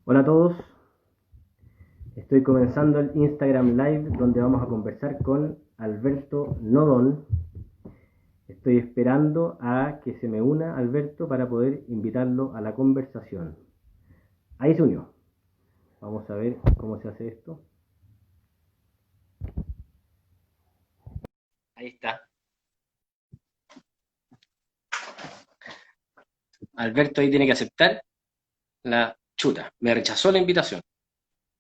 Hola a todos, estoy comenzando el Instagram Live donde vamos a conversar con Alberto Nodón. Estoy esperando a que se me una Alberto para poder invitarlo a la conversación. Ahí se unió. Vamos a ver cómo se hace esto. Ahí está. Alberto ahí tiene que aceptar la chuta. Me rechazó la invitación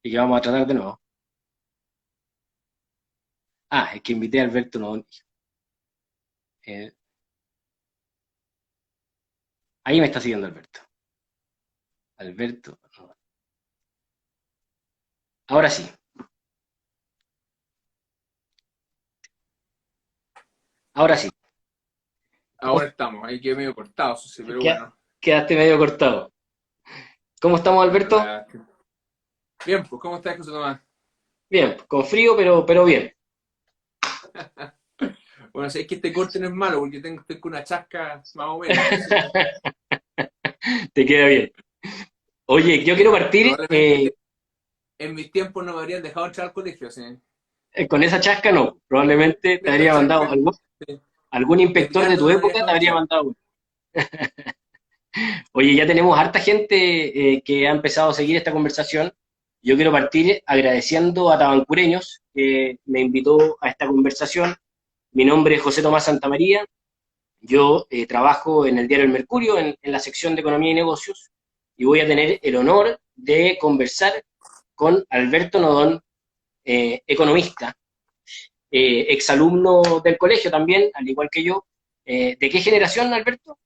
y que vamos a tratar de nuevo. Es que invité a Alberto Nodón. Eh, Ahí me está siguiendo Alberto. Alberto Nodón. Ahora sí. Ahora sí. Ahora estamos, ahí quedé medio cortado, sí, pero bueno. Quedaste medio cortado. ¿Cómo estamos, Bueno, Alberto? bien, pues, ¿cómo estás, José Tomás? Bien, con frío, pero bien. Bueno, sabéis que este corte no es malo, porque estoy con una chasca más o menos, entonces, Te queda bien. Oye, yo quiero partir probablemente en mis tiempos no me habrían dejado entrar al colegio, sí. con esa chasca, no. Probablemente te Esta habría mandado chasca, algún, sí. algún inspector de Edgardo tu no me habría época, te dejado habría entrar. mandado. Oye, ya tenemos harta gente que ha empezado a seguir esta conversación. Yo quiero partir agradeciendo a Tabancureños que me invitó a esta conversación. Mi nombre es José Tomás Santamaría. Yo trabajo en el diario El Mercurio, en la sección de Economía y Negocios, y voy a tener el honor de conversar con Alberto Nodón, economista, exalumno del colegio también, al igual que yo. ¿De qué generación, Alberto?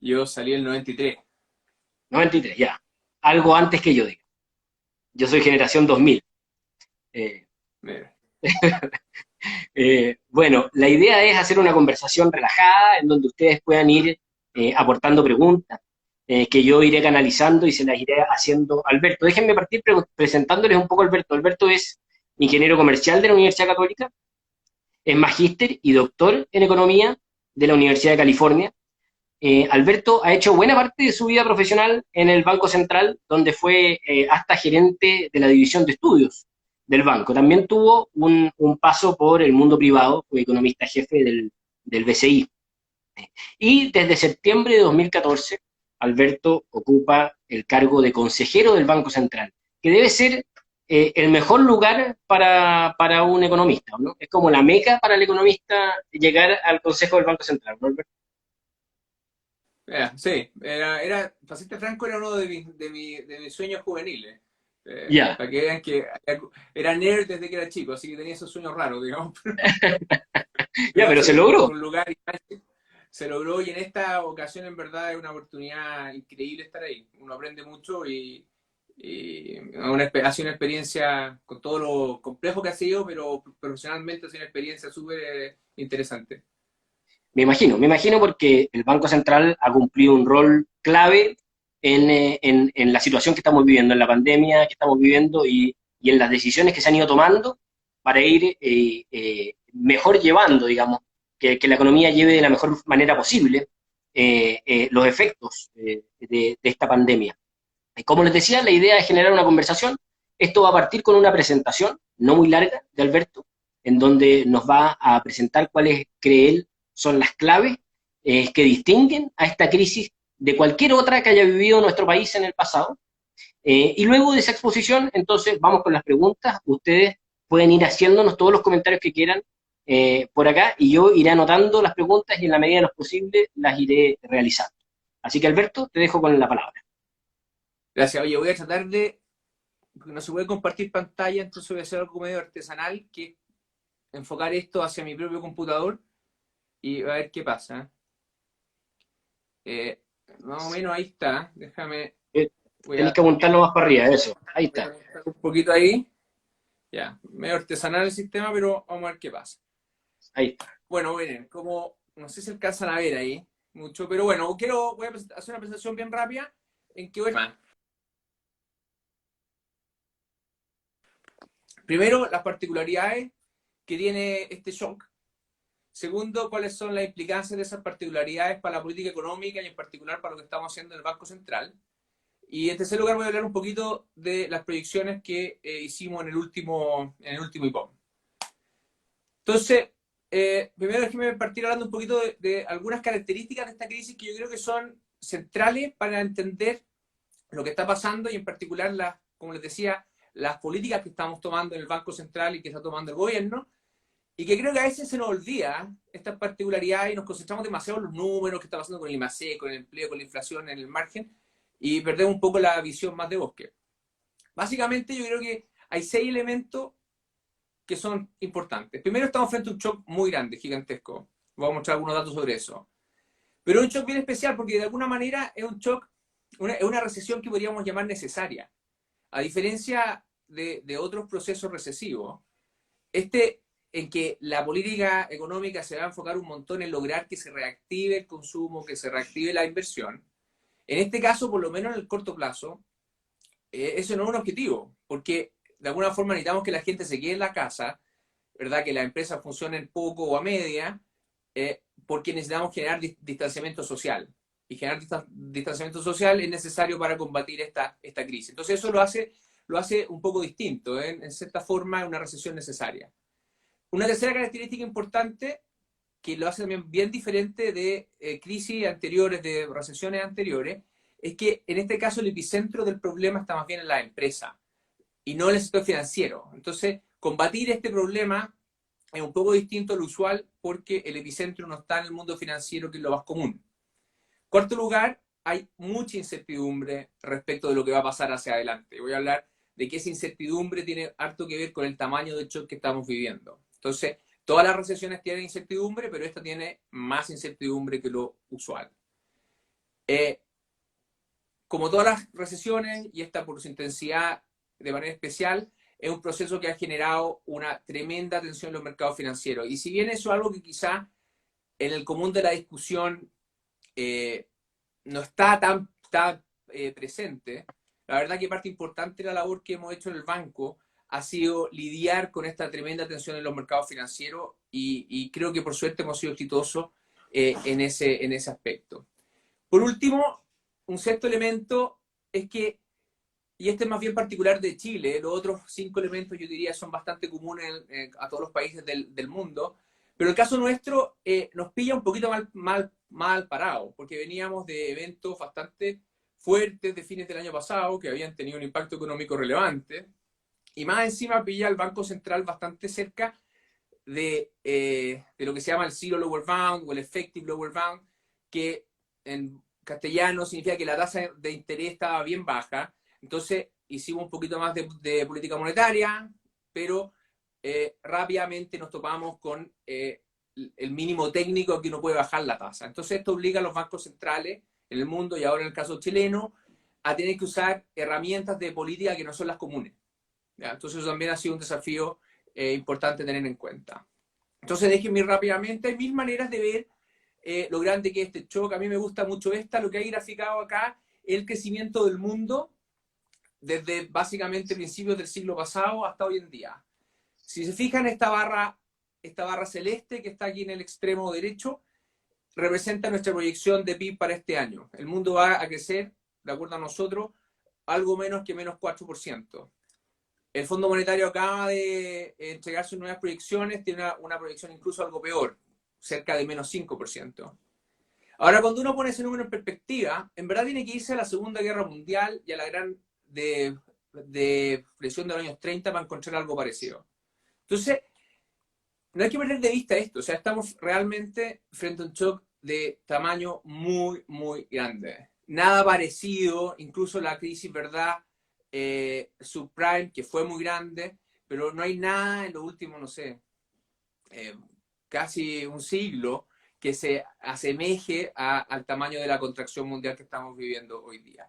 Yo salí el 93. 93, ya. Algo antes que yo, digo. Yo soy generación 2000. Eh, Mira. bueno, la idea es hacer una conversación relajada en donde ustedes puedan ir aportando preguntas que yo iré canalizando y se las iré haciendo a Alberto. Déjenme partir presentándoles un poco a Alberto. Alberto es ingeniero comercial de la Universidad Católica, es magíster y doctor en economía de la Universidad de California. Alberto ha hecho buena parte de su vida profesional en el Banco Central, donde fue hasta gerente de la división de estudios del banco. También tuvo un paso por el mundo privado, fue economista jefe del BCI. Y desde septiembre de 2014, Alberto ocupa el cargo de consejero del Banco Central, que debe ser el mejor lugar para un economista, ¿no? Es como la meca para el economista llegar al Consejo del Banco Central, ¿no, Alberto? Sí, para serte franco, era uno de mis sueños juveniles. Ya, Para que vean que era nerd desde que era chico, así que tenía esos sueños raros, digamos. ya, Pero pero se sí, logró. un lugar se logró y en esta ocasión en verdad es una oportunidad increíble estar ahí. Uno aprende mucho y ha sido una experiencia con todo lo complejo que ha sido, pero profesionalmente ha sido una experiencia súper interesante. Me imagino porque el Banco Central ha cumplido un rol clave en la situación que estamos viviendo, en la pandemia que estamos viviendo y en las decisiones que se han ido tomando para ir mejor llevando, digamos, que la economía lleve de la mejor manera posible los efectos de esta pandemia. Como les decía, la idea es generar una conversación. Esto va a partir con una presentación, no muy larga, de Alberto, en donde nos va a presentar cuáles cree él son las claves que distinguen a esta crisis de cualquier otra que haya vivido nuestro país en el pasado. Y luego de esa exposición, entonces vamos con las preguntas. Ustedes pueden ir haciéndonos todos los comentarios que quieran por acá y yo iré anotando las preguntas y en la medida de lo posible las iré realizando. Así que Alberto, te dejo con la palabra. Gracias. Oye, voy a tratar de, porque no se puede compartir pantalla, entonces voy a hacer algo medio artesanal, que es enfocar esto hacia mi propio computador y a ver qué pasa. Más o menos ahí está. Déjame, Eh, voy Tenéis a, que apuntarlo más para arriba, eso. Ahí voy a está. aumentar un poquito ahí. Ya, medio artesanal el sistema, pero vamos a ver qué pasa. Ahí está. Bueno, miren, como no sé si alcanzan a ver ahí mucho, pero bueno, voy a hacer una presentación bien rápida en que primero las particularidades que tiene este shock. Segundo, cuáles son las implicancias de esas particularidades para la política económica y en particular para lo que estamos haciendo en el Banco Central. Y en tercer lugar voy a hablar un poquito de las proyecciones que hicimos en el último IPOM. Entonces, primero déjeme partir hablando un poquito de algunas características de esta crisis que yo creo que son centrales para entender lo que está pasando y en particular, como les decía, las políticas que estamos tomando en el Banco Central y que está tomando el gobierno, y que creo que a veces se nos olvida estas particularidades y nos concentramos demasiado en los números, qué está pasando con el IMACE, con el empleo, con la inflación en el margen, y perdemos un poco la visión más de bosque. Básicamente yo creo que hay 6 elementos que son importantes. Primero, estamos frente a un shock muy grande, gigantesco. Voy a mostrar algunos datos sobre eso. Pero es un shock bien especial porque de alguna manera es un shock, es una recesión que podríamos llamar necesaria. A diferencia de otros procesos recesivos, en que la política económica se va a enfocar un montón en lograr que se reactive el consumo, que se reactive la inversión. En este caso, por lo menos en el corto plazo, eso no es un objetivo, porque de alguna forma necesitamos que la gente se quede en la casa, ¿verdad? Que las empresas funcionen poco o a media, porque necesitamos generar distanciamiento social. Y generar distanciamiento social es necesario para combatir esta crisis. Entonces eso lo hace un poco distinto, ¿eh? En cierta forma es una recesión necesaria. Una tercera característica importante que lo hace también bien diferente de crisis anteriores, de recesiones anteriores, es que en este caso el epicentro del problema está más bien en la empresa y no en el sector financiero. Entonces, combatir este problema es un poco distinto a lo usual porque el epicentro no está en el mundo financiero, que es lo más común. Cuarto lugar, hay mucha incertidumbre respecto de lo que va a pasar hacia adelante. Voy a hablar de que esa incertidumbre tiene harto que ver con el tamaño del shock que estamos viviendo. Entonces, todas las recesiones tienen incertidumbre, pero esta tiene más incertidumbre que lo usual. Como todas las recesiones, y esta por su intensidad de manera especial, es un proceso que ha generado una tremenda tensión en los mercados financieros. Y si bien eso es algo que quizá en el común de la discusión no está tan presente, la verdad que parte importante de la labor que hemos hecho en el banco ha sido lidiar con esta tremenda tensión en los mercados financieros y creo que por suerte hemos sido exitosos en ese aspecto. Por último, un sexto elemento es que, y este es más bien particular de Chile, los otros 5 elementos yo diría son bastante comunes a todos los países del mundo, pero el caso nuestro nos pilla un poquito mal parado, porque veníamos de eventos bastante fuertes de fines del año pasado que habían tenido un impacto económico relevante, y más encima pilla al Banco Central bastante cerca de lo que se llama el Zero Lower Bound o el Effective Lower Bound, que en castellano significa que la tasa de interés estaba bien baja. Entonces hicimos un poquito más de política monetaria, pero rápidamente nos topamos con el mínimo técnico que uno puede bajar la tasa. Entonces esto obliga a los bancos centrales en el mundo, y ahora en el caso chileno, a tener que usar herramientas de política que no son las comunes. ¿Ya? Entonces eso también ha sido un desafío importante tener en cuenta. Entonces déjenme ir rápidamente. Hay 1000 maneras de ver lo grande que es este shock. A mí me gusta mucho lo que hay graficado acá, el crecimiento del mundo desde básicamente principios del siglo pasado hasta hoy en día. Si se fijan, esta barra celeste que está aquí en el extremo derecho representa nuestra proyección de PIB para este año. El mundo va a crecer, de acuerdo a nosotros, algo menos que menos 4%. El Fondo Monetario acaba de entregar sus nuevas proyecciones, tiene una proyección incluso algo peor, cerca de menos 5%. Ahora, cuando uno pone ese número en perspectiva, en verdad tiene que irse a la Segunda Guerra Mundial y a la gran depresión de los años 30 para encontrar algo parecido. Entonces, no hay que perder de vista esto. O sea, estamos realmente frente a un shock de tamaño muy, muy grande. Nada parecido, incluso la crisis, ¿verdad? Subprime, que fue muy grande, pero no hay nada en los últimos, no sé, casi un siglo que se asemeje al tamaño de la contracción mundial que estamos viviendo hoy día.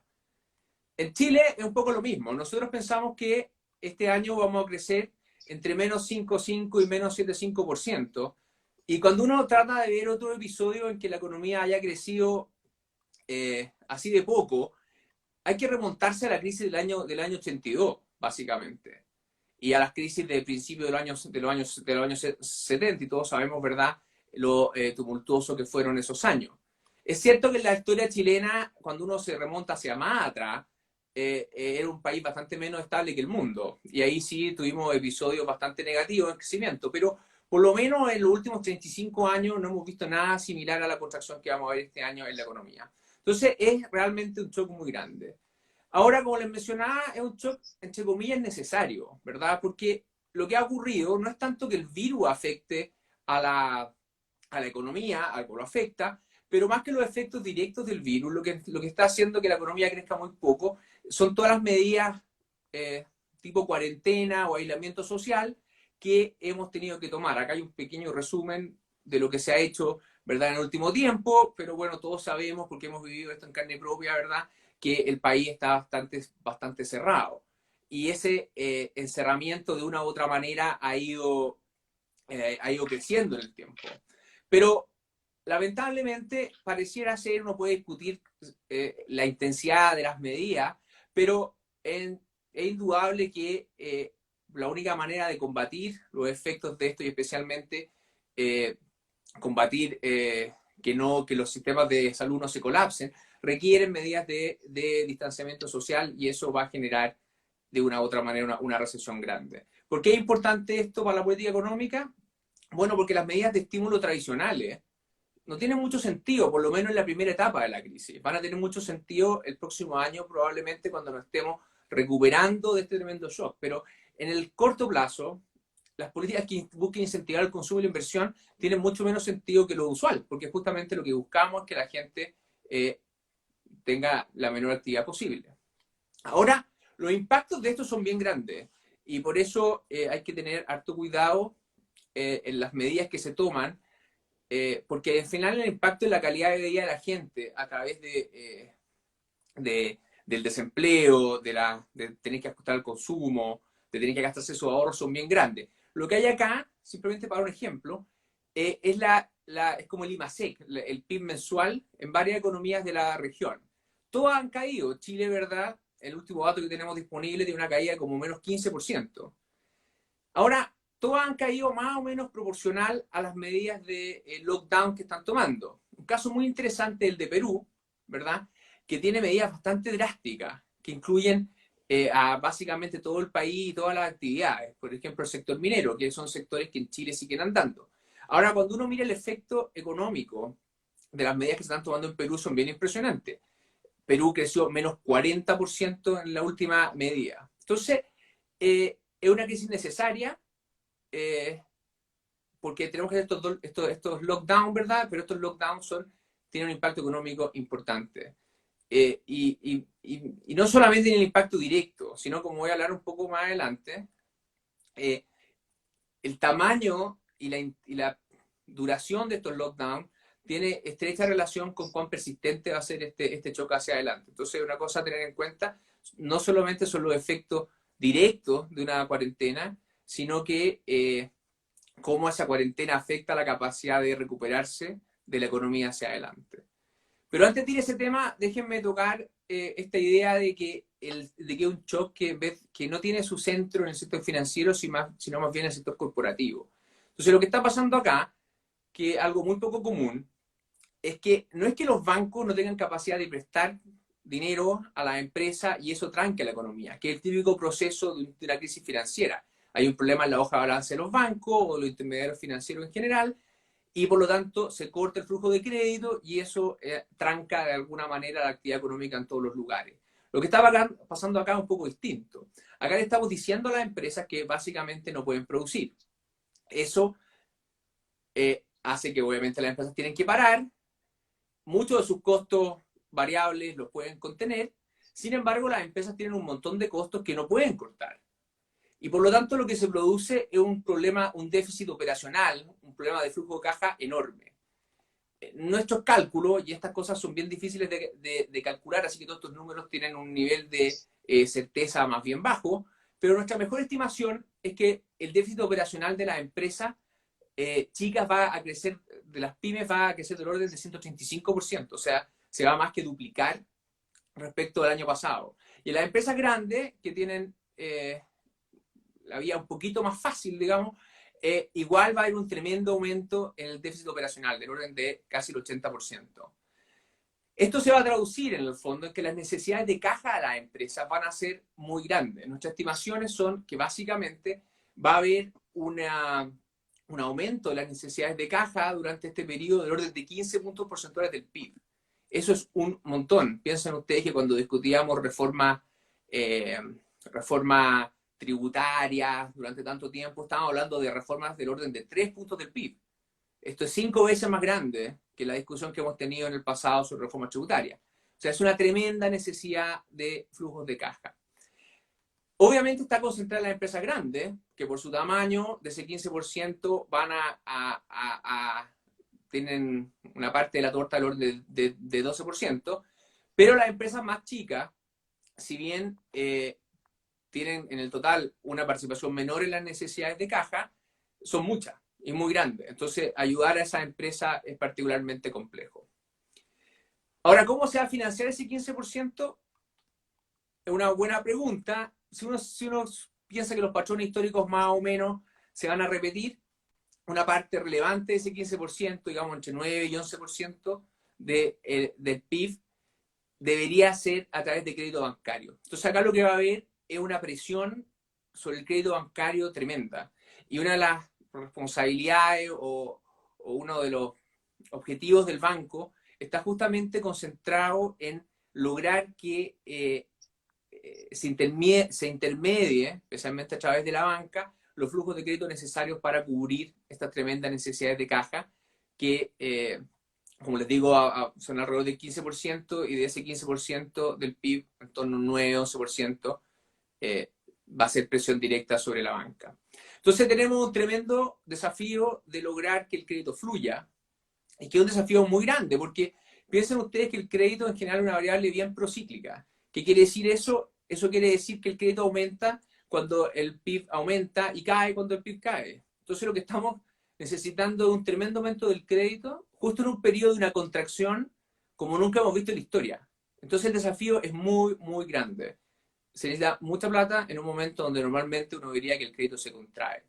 En Chile es un poco lo mismo. Nosotros pensamos que este año vamos a crecer entre menos 5,5 y menos 7,5%. Y cuando uno trata de ver otro episodio en que la economía haya crecido así de poco, hay que remontarse a la crisis del año 82, básicamente. Y a las crisis de principio de los años 70, y todos sabemos, ¿verdad?, lo tumultuoso que fueron esos años. Es cierto que en la historia chilena, cuando uno se remonta hacia más atrás, era un país bastante menos estable que el mundo. Y ahí sí tuvimos episodios bastante negativos en crecimiento, pero por lo menos en los últimos 35 años no hemos visto nada similar a la contracción que vamos a ver este año en la economía. Entonces es realmente un shock muy grande. Ahora, como les mencionaba, es un shock, entre comillas, necesario, ¿verdad? Porque lo que ha ocurrido no es tanto que el virus afecte a la economía, algo lo afecta, pero más que los efectos directos del virus, lo que está haciendo que la economía crezca muy poco son todas las medidas tipo cuarentena o aislamiento social que hemos tenido que tomar. Acá hay un pequeño resumen de lo que se ha hecho, ¿verdad?, en el último tiempo, pero bueno, todos sabemos, porque hemos vivido esto en carne propia, ¿verdad?, que el país está bastante cerrado. Y ese encerramiento de una u otra manera ha ido creciendo en el tiempo. Pero lamentablemente pareciera ser, uno puede discutir la intensidad de las medidas, pero es indudable que la única manera de combatir los efectos de esto y especialmente eh, combatir que los sistemas de salud no se colapsen, requieren medidas de distanciamiento social y eso va a generar de una u otra manera una recesión grande. ¿Por qué es importante esto para la política económica? Bueno, porque las medidas de estímulo tradicionales no tienen mucho sentido, por lo menos en la primera etapa de la crisis. Van a tener mucho sentido el próximo año, probablemente cuando nos estemos recuperando de este tremendo shock. Pero en el corto plazo, las políticas que busquen incentivar el consumo y la inversión tienen mucho menos sentido que lo usual, porque justamente lo que buscamos es que la gente tenga la menor actividad posible. Ahora, los impactos de esto son bien grandes y por eso hay que tener harto cuidado en las medidas que se toman, porque al final el impacto en la calidad de vida de la gente a través del desempleo, de tener que ajustar el consumo, de tener que gastarse sus ahorros son bien grandes. Lo que hay acá, simplemente para un ejemplo, es como el IMASEC, el PIB mensual en varias economías de la región. Todas han caído. Chile, ¿verdad? El último dato que tenemos disponible tiene una caída de como menos 15%. Ahora, todas han caído más o menos proporcional a las medidas de lockdown que están tomando. Un caso muy interesante es el de Perú, ¿verdad?, que tiene medidas bastante drásticas, que incluyen a básicamente todo el país y todas las actividades. Por ejemplo, el sector minero, que son sectores que en Chile siguen andando. Ahora, cuando uno mira el efecto económico de las medidas que se están tomando en Perú, son bien impresionantes. Perú creció menos 40% en la última medida. Entonces, es una crisis necesaria, eh, porque tenemos que hacer estos lockdowns, ¿verdad? Pero estos lockdowns tienen un impacto económico importante. Y no solamente tienen impacto directo, sino, como voy a hablar un poco más adelante, el tamaño y la duración de estos lockdowns tiene estrecha relación con cuán persistente va a ser este choque hacia adelante. Entonces, una cosa a tener en cuenta, no solamente son los efectos directos de una cuarentena, sino que cómo esa cuarentena afecta la capacidad de recuperarse de la economía hacia adelante. Pero antes de ir a ese tema, déjenme tocar esta idea de que es un shock que no tiene su centro en el sector financiero, sino más bien en el sector corporativo. Entonces, lo que está pasando acá, que algo muy poco común, es que no es que los bancos no tengan capacidad de prestar dinero a la empresa y eso tranque la economía, que es el típico proceso de una crisis financiera. Hay un problema en la hoja de balance de los bancos o de los intermediarios financieros en general, y por lo tanto se corta el flujo de crédito y eso tranca de alguna manera la actividad económica en todos los lugares. Lo que estaba pasando acá es un poco distinto. Acá le estamos diciendo a las empresas que básicamente no pueden producir. Eso hace que obviamente las empresas tienen que parar, muchos de sus costos variables los pueden contener, sin embargo las empresas tienen un montón de costos que no pueden cortar. Y por lo tanto lo que se produce es un problema, un déficit operacional, un problema de flujo de caja enorme. Nuestros cálculos, y estas cosas son bien difíciles de calcular, así que todos estos números tienen un nivel de certeza más bien bajo, pero nuestra mejor estimación es que el déficit operacional de las empresas chicas va a crecer, de las pymes va a crecer del orden del 135%, o sea, se va a más que duplicar respecto al año pasado. Y en las empresas grandes, que tienen la vía un poquito más fácil, digamos, igual va a haber un tremendo aumento en el déficit operacional, del orden de casi el 80%. Esto se va a traducir en el fondo en que las necesidades de caja de las empresas van a ser muy grandes. Nuestras estimaciones son que básicamente va a haber un aumento de las necesidades de caja durante este periodo del orden de 15 puntos porcentuales del PIB. Eso es un montón. Piensen ustedes que cuando discutíamos reforma tributaria durante tanto tiempo, estábamos hablando de reformas del orden de 3 puntos del PIB. Esto es 5 veces más grande que la discusión que hemos tenido en el pasado sobre reforma tributaria. O sea, es una tremenda necesidad de flujos de caja. Obviamente está concentrada en las empresas grandes, que por su tamaño, de ese 15%, tienen una parte de la torta del orden de 12%, pero las empresas más chicas, si bien tienen en el total una participación menor en las necesidades de caja, son muchas y muy grandes. Entonces, ayudar a esas empresas es particularmente complejo. Ahora, ¿cómo se va a financiar ese 15%? Es una buena pregunta. Si uno piensa que los patrones históricos más o menos se van a repetir, una parte relevante de ese 15%, digamos entre 9 y 11% del PIB, debería ser a través de crédito bancario. Entonces acá lo que va a haber es una presión sobre el crédito bancario tremenda. Y una de las responsabilidades o uno de los objetivos del banco está justamente concentrado en lograr que se intermedie, especialmente a través de la banca, los flujos de crédito necesarios para cubrir estas tremendas necesidades de caja que, como les digo, son alrededor del 15% y de ese 15% del PIB, en torno a un 9-11%, va a ser presión directa sobre la banca. Entonces tenemos un tremendo desafío de lograr que el crédito fluya, y que es un desafío muy grande, porque piensen ustedes que el crédito en general es una variable bien procíclica. ¿Qué quiere decir eso? Eso quiere decir que el crédito aumenta cuando el PIB aumenta y cae cuando el PIB cae. Entonces lo que estamos necesitando es un tremendo aumento del crédito, justo en un periodo de una contracción como nunca hemos visto en la historia. Entonces el desafío es muy, muy grande. Se necesita mucha plata en un momento donde normalmente uno diría que el crédito se contrae.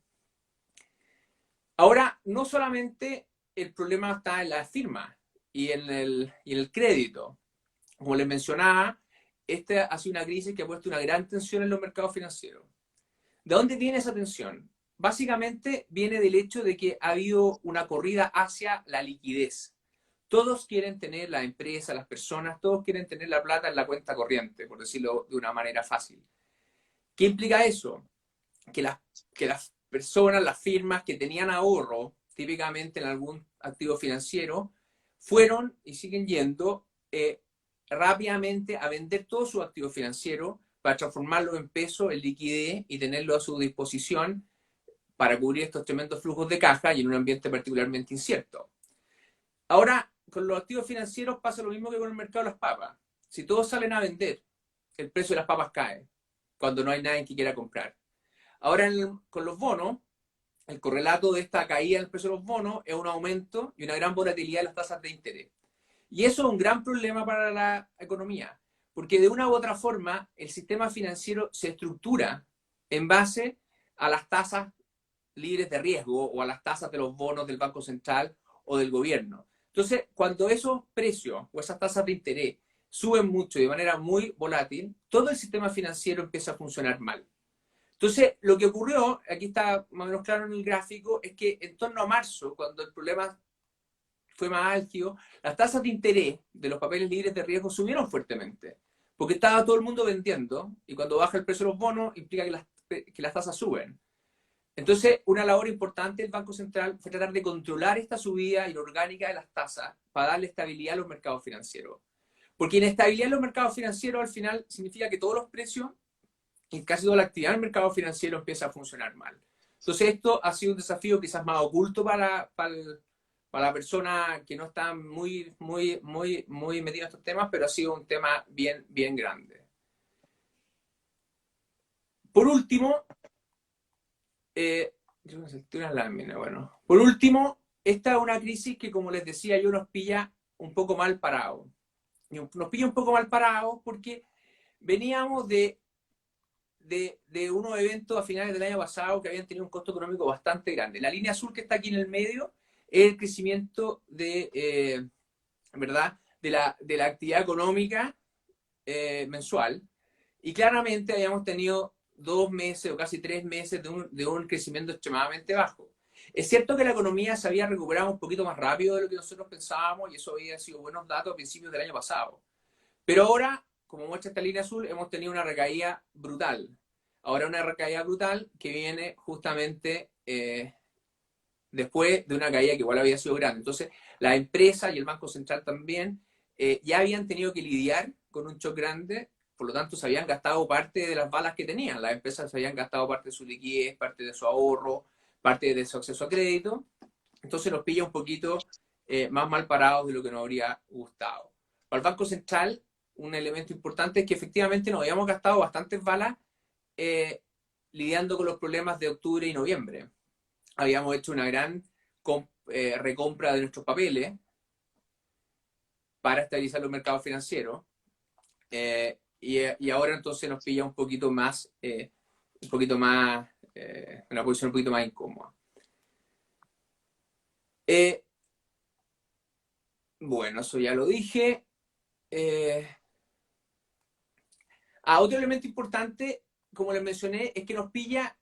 Ahora, no solamente el problema está en las firmas y en el crédito. Como les mencionaba, esta ha sido una crisis que ha puesto una gran tensión en los mercados financieros. ¿De dónde viene esa tensión? Básicamente viene del hecho de que ha habido una corrida hacia la liquidez. Todos quieren tener, la empresa, las personas, todos quieren tener la plata en la cuenta corriente, por decirlo de una manera fácil. ¿Qué implica eso? Que las personas, las firmas que tenían ahorro, típicamente en algún activo financiero, fueron y siguen yendo rápidamente a vender todo su activo financiero para transformarlo en peso, en liquidez y tenerlo a su disposición para cubrir estos tremendos flujos de caja y en un ambiente particularmente incierto. Ahora, con los activos financieros pasa lo mismo que con el mercado de las papas. Si todos salen a vender, el precio de las papas cae cuando no hay nadie que quiera comprar. Ahora, con los bonos, el correlato de esta caída en el precio de los bonos es un aumento y una gran volatilidad de las tasas de interés. Y eso es un gran problema para la economía, porque de una u otra forma el sistema financiero se estructura en base a las tasas libres de riesgo o a las tasas de los bonos del Banco Central o del gobierno. Entonces, cuando esos precios o esas tasas de interés suben mucho de manera muy volátil, todo el sistema financiero empieza a funcionar mal. Entonces, lo que ocurrió, aquí está más o menos claro en el gráfico, es que en torno a marzo, cuando el problema fue más álgido, las tasas de interés de los papeles libres de riesgo subieron fuertemente, porque estaba todo el mundo vendiendo, y cuando baja el precio de los bonos, implica que las tasas suben. Entonces, una labor importante del Banco Central fue tratar de controlar esta subida inorgánica de las tasas para darle estabilidad a los mercados financieros. Porque inestabilidad en los mercados financieros al final significa que todos los precios y casi toda la actividad del mercado financiero empieza a funcionar mal. Entonces esto ha sido un desafío quizás más oculto para la persona que no está muy metida en estos temas, pero ha sido un tema bien, bien grande. Por último, por último, esta es una crisis que, como les decía yo, nos pilla un poco mal parados. Nos pilla un poco mal parados porque veníamos de unos eventos a finales del año pasado que habían tenido un costo económico bastante grande. La línea azul que está aquí en el medio es el crecimiento ¿verdad?, de la actividad económica mensual, y claramente habíamos tenido 2 meses o casi 3 meses de un crecimiento extremadamente bajo. Es cierto que la economía se había recuperado un poquito más rápido de lo que nosotros pensábamos, y eso había sido buenos datos a principios del año pasado. Pero ahora, como muestra esta línea azul, hemos tenido una recaída brutal. Ahora una recaída brutal que viene justamente después de una caída que igual había sido grande. Entonces, la empresa y el Banco Central también ya habían tenido que lidiar con un shock grande, por lo tanto se habían gastado parte de las balas que tenían. Las empresas se habían gastado parte de su liquidez, parte de su ahorro, parte de su acceso a crédito. Entonces nos pilla un poquito más mal parados de lo que nos habría gustado. Para el Banco Central, un elemento importante es que efectivamente nos habíamos gastado bastantes balas lidiando con los problemas de octubre y noviembre. Habíamos hecho una gran recompra de nuestros papeles para estabilizar los mercados financieros, y ahora entonces nos pilla un poquito más, una posición un poquito más incómoda. Bueno, eso ya lo dije. Otro elemento importante, como les mencioné, es que nos pilla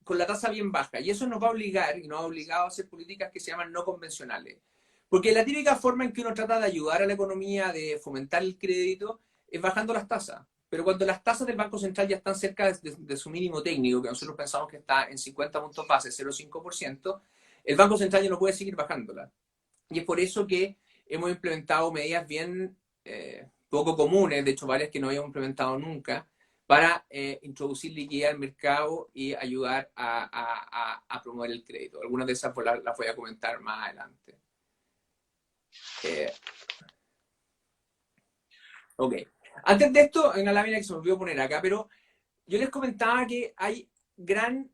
con la tasa bien baja, y eso nos va a obligar, y nos ha obligado a hacer políticas que se llaman no convencionales. Porque la típica forma en que uno trata de ayudar a la economía, de fomentar el crédito, es bajando las tasas. Pero cuando las tasas del Banco Central ya están cerca de su mínimo técnico, que nosotros pensamos que está en 50 puntos base, 0,5%, el Banco Central ya no puede seguir bajándola. Y es por eso que hemos implementado medidas bien poco comunes, de hecho varias que no habíamos implementado nunca, para introducir liquidez al mercado y ayudar a promover el crédito. Algunas de esas las voy a comentar más adelante. Ok. Antes de esto, hay una lámina que se me olvidó poner acá, pero yo les comentaba que hay gran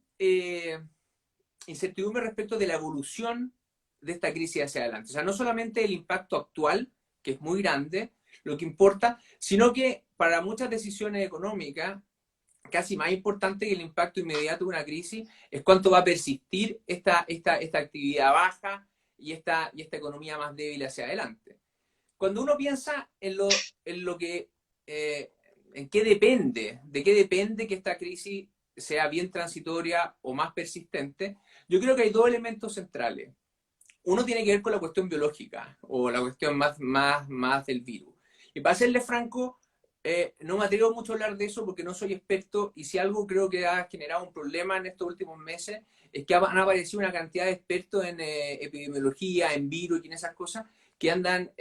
incertidumbre respecto de la evolución de esta crisis hacia adelante. O sea, no solamente el impacto actual, que es muy grande, lo que importa, sino que para muchas decisiones económicas, casi más importante que el impacto inmediato de una crisis es cuánto va a persistir esta actividad baja y esta economía más débil hacia adelante. Cuando uno piensa en qué depende, de qué depende que esta crisis sea bien transitoria o más persistente, yo creo que hay dos elementos centrales. Uno tiene que ver con la cuestión biológica o la cuestión más del virus. Y para serle franco, no me atrevo mucho a hablar de eso porque no soy experto, y si algo creo que ha generado un problema en estos últimos meses es que han aparecido una cantidad de expertos en epidemiología, en virus y en esas cosas que andan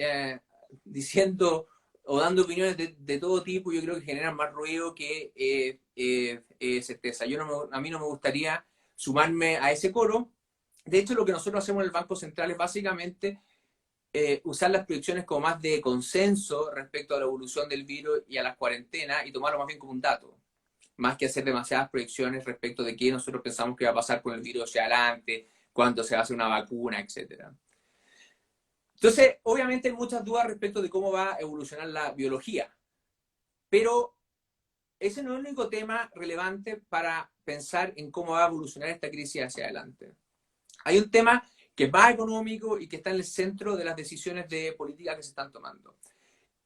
diciendo o dando opiniones de todo tipo. Yo creo que generan más ruido que certeza. A mí no me gustaría sumarme a ese coro. De hecho, lo que nosotros hacemos en el Banco Central es básicamente usar las proyecciones como más de consenso respecto a la evolución del virus y a las cuarentenas, y tomarlo más bien como un dato, más que hacer demasiadas proyecciones respecto de qué nosotros pensamos que va a pasar con el virus hacia adelante, cuándo se va a hacer una vacuna, etc. Entonces, obviamente hay muchas dudas respecto de cómo va a evolucionar la biología, pero ese no es el único tema relevante para pensar en cómo va a evolucionar esta crisis hacia adelante. Hay un tema que es más económico y que está en el centro de las decisiones de política que se están tomando.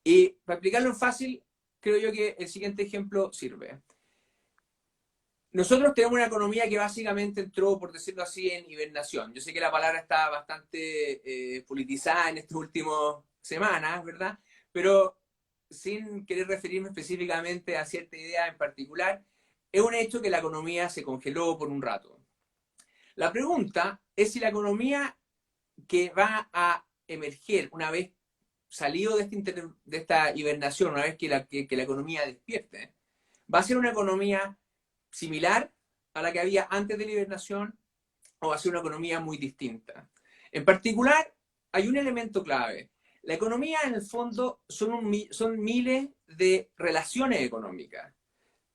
Y para explicarlo en fácil, creo yo que el siguiente ejemplo sirve. Nosotros tenemos una economía que básicamente entró, por decirlo así, en hibernación. Yo sé que la palabra está bastante politizada en estas últimas semanas, ¿verdad? Pero sin querer referirme específicamente a cierta idea en particular, es un hecho que la economía se congeló por un rato. La pregunta es si la economía que va a emerger una vez salido de esta hibernación, una vez que la economía despierte, va a ser una economía similar a la que había antes de la hibernación, o va a ser una economía muy distinta. En particular, hay un elemento clave. La economía, en el fondo, son miles de relaciones económicas.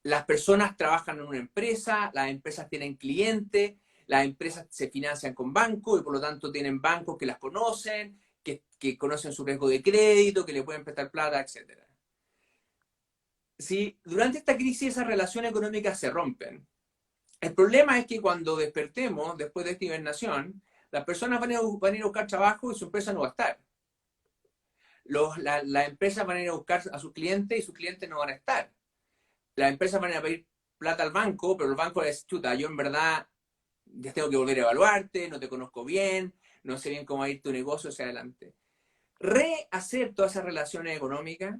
Las personas trabajan en una empresa, las empresas tienen clientes, las empresas se financian con bancos y por lo tanto tienen bancos que las conocen, que conocen su riesgo de crédito, que le pueden prestar plata, etc. Si durante esta crisis esas relaciones económicas se rompen, el problema es que cuando despertemos después de esta hibernación, las personas van a ir a buscar trabajo y su empresa no va a estar. Las empresas van a ir a buscar a sus clientes y sus clientes no van a estar. Las empresas van a pedir plata al banco, pero el banco es, chuta, yo en verdad ya tengo que volver a evaluarte, no te conozco bien, no sé bien cómo va a ir tu negocio hacia adelante. Rehacer todas esas relaciones económicas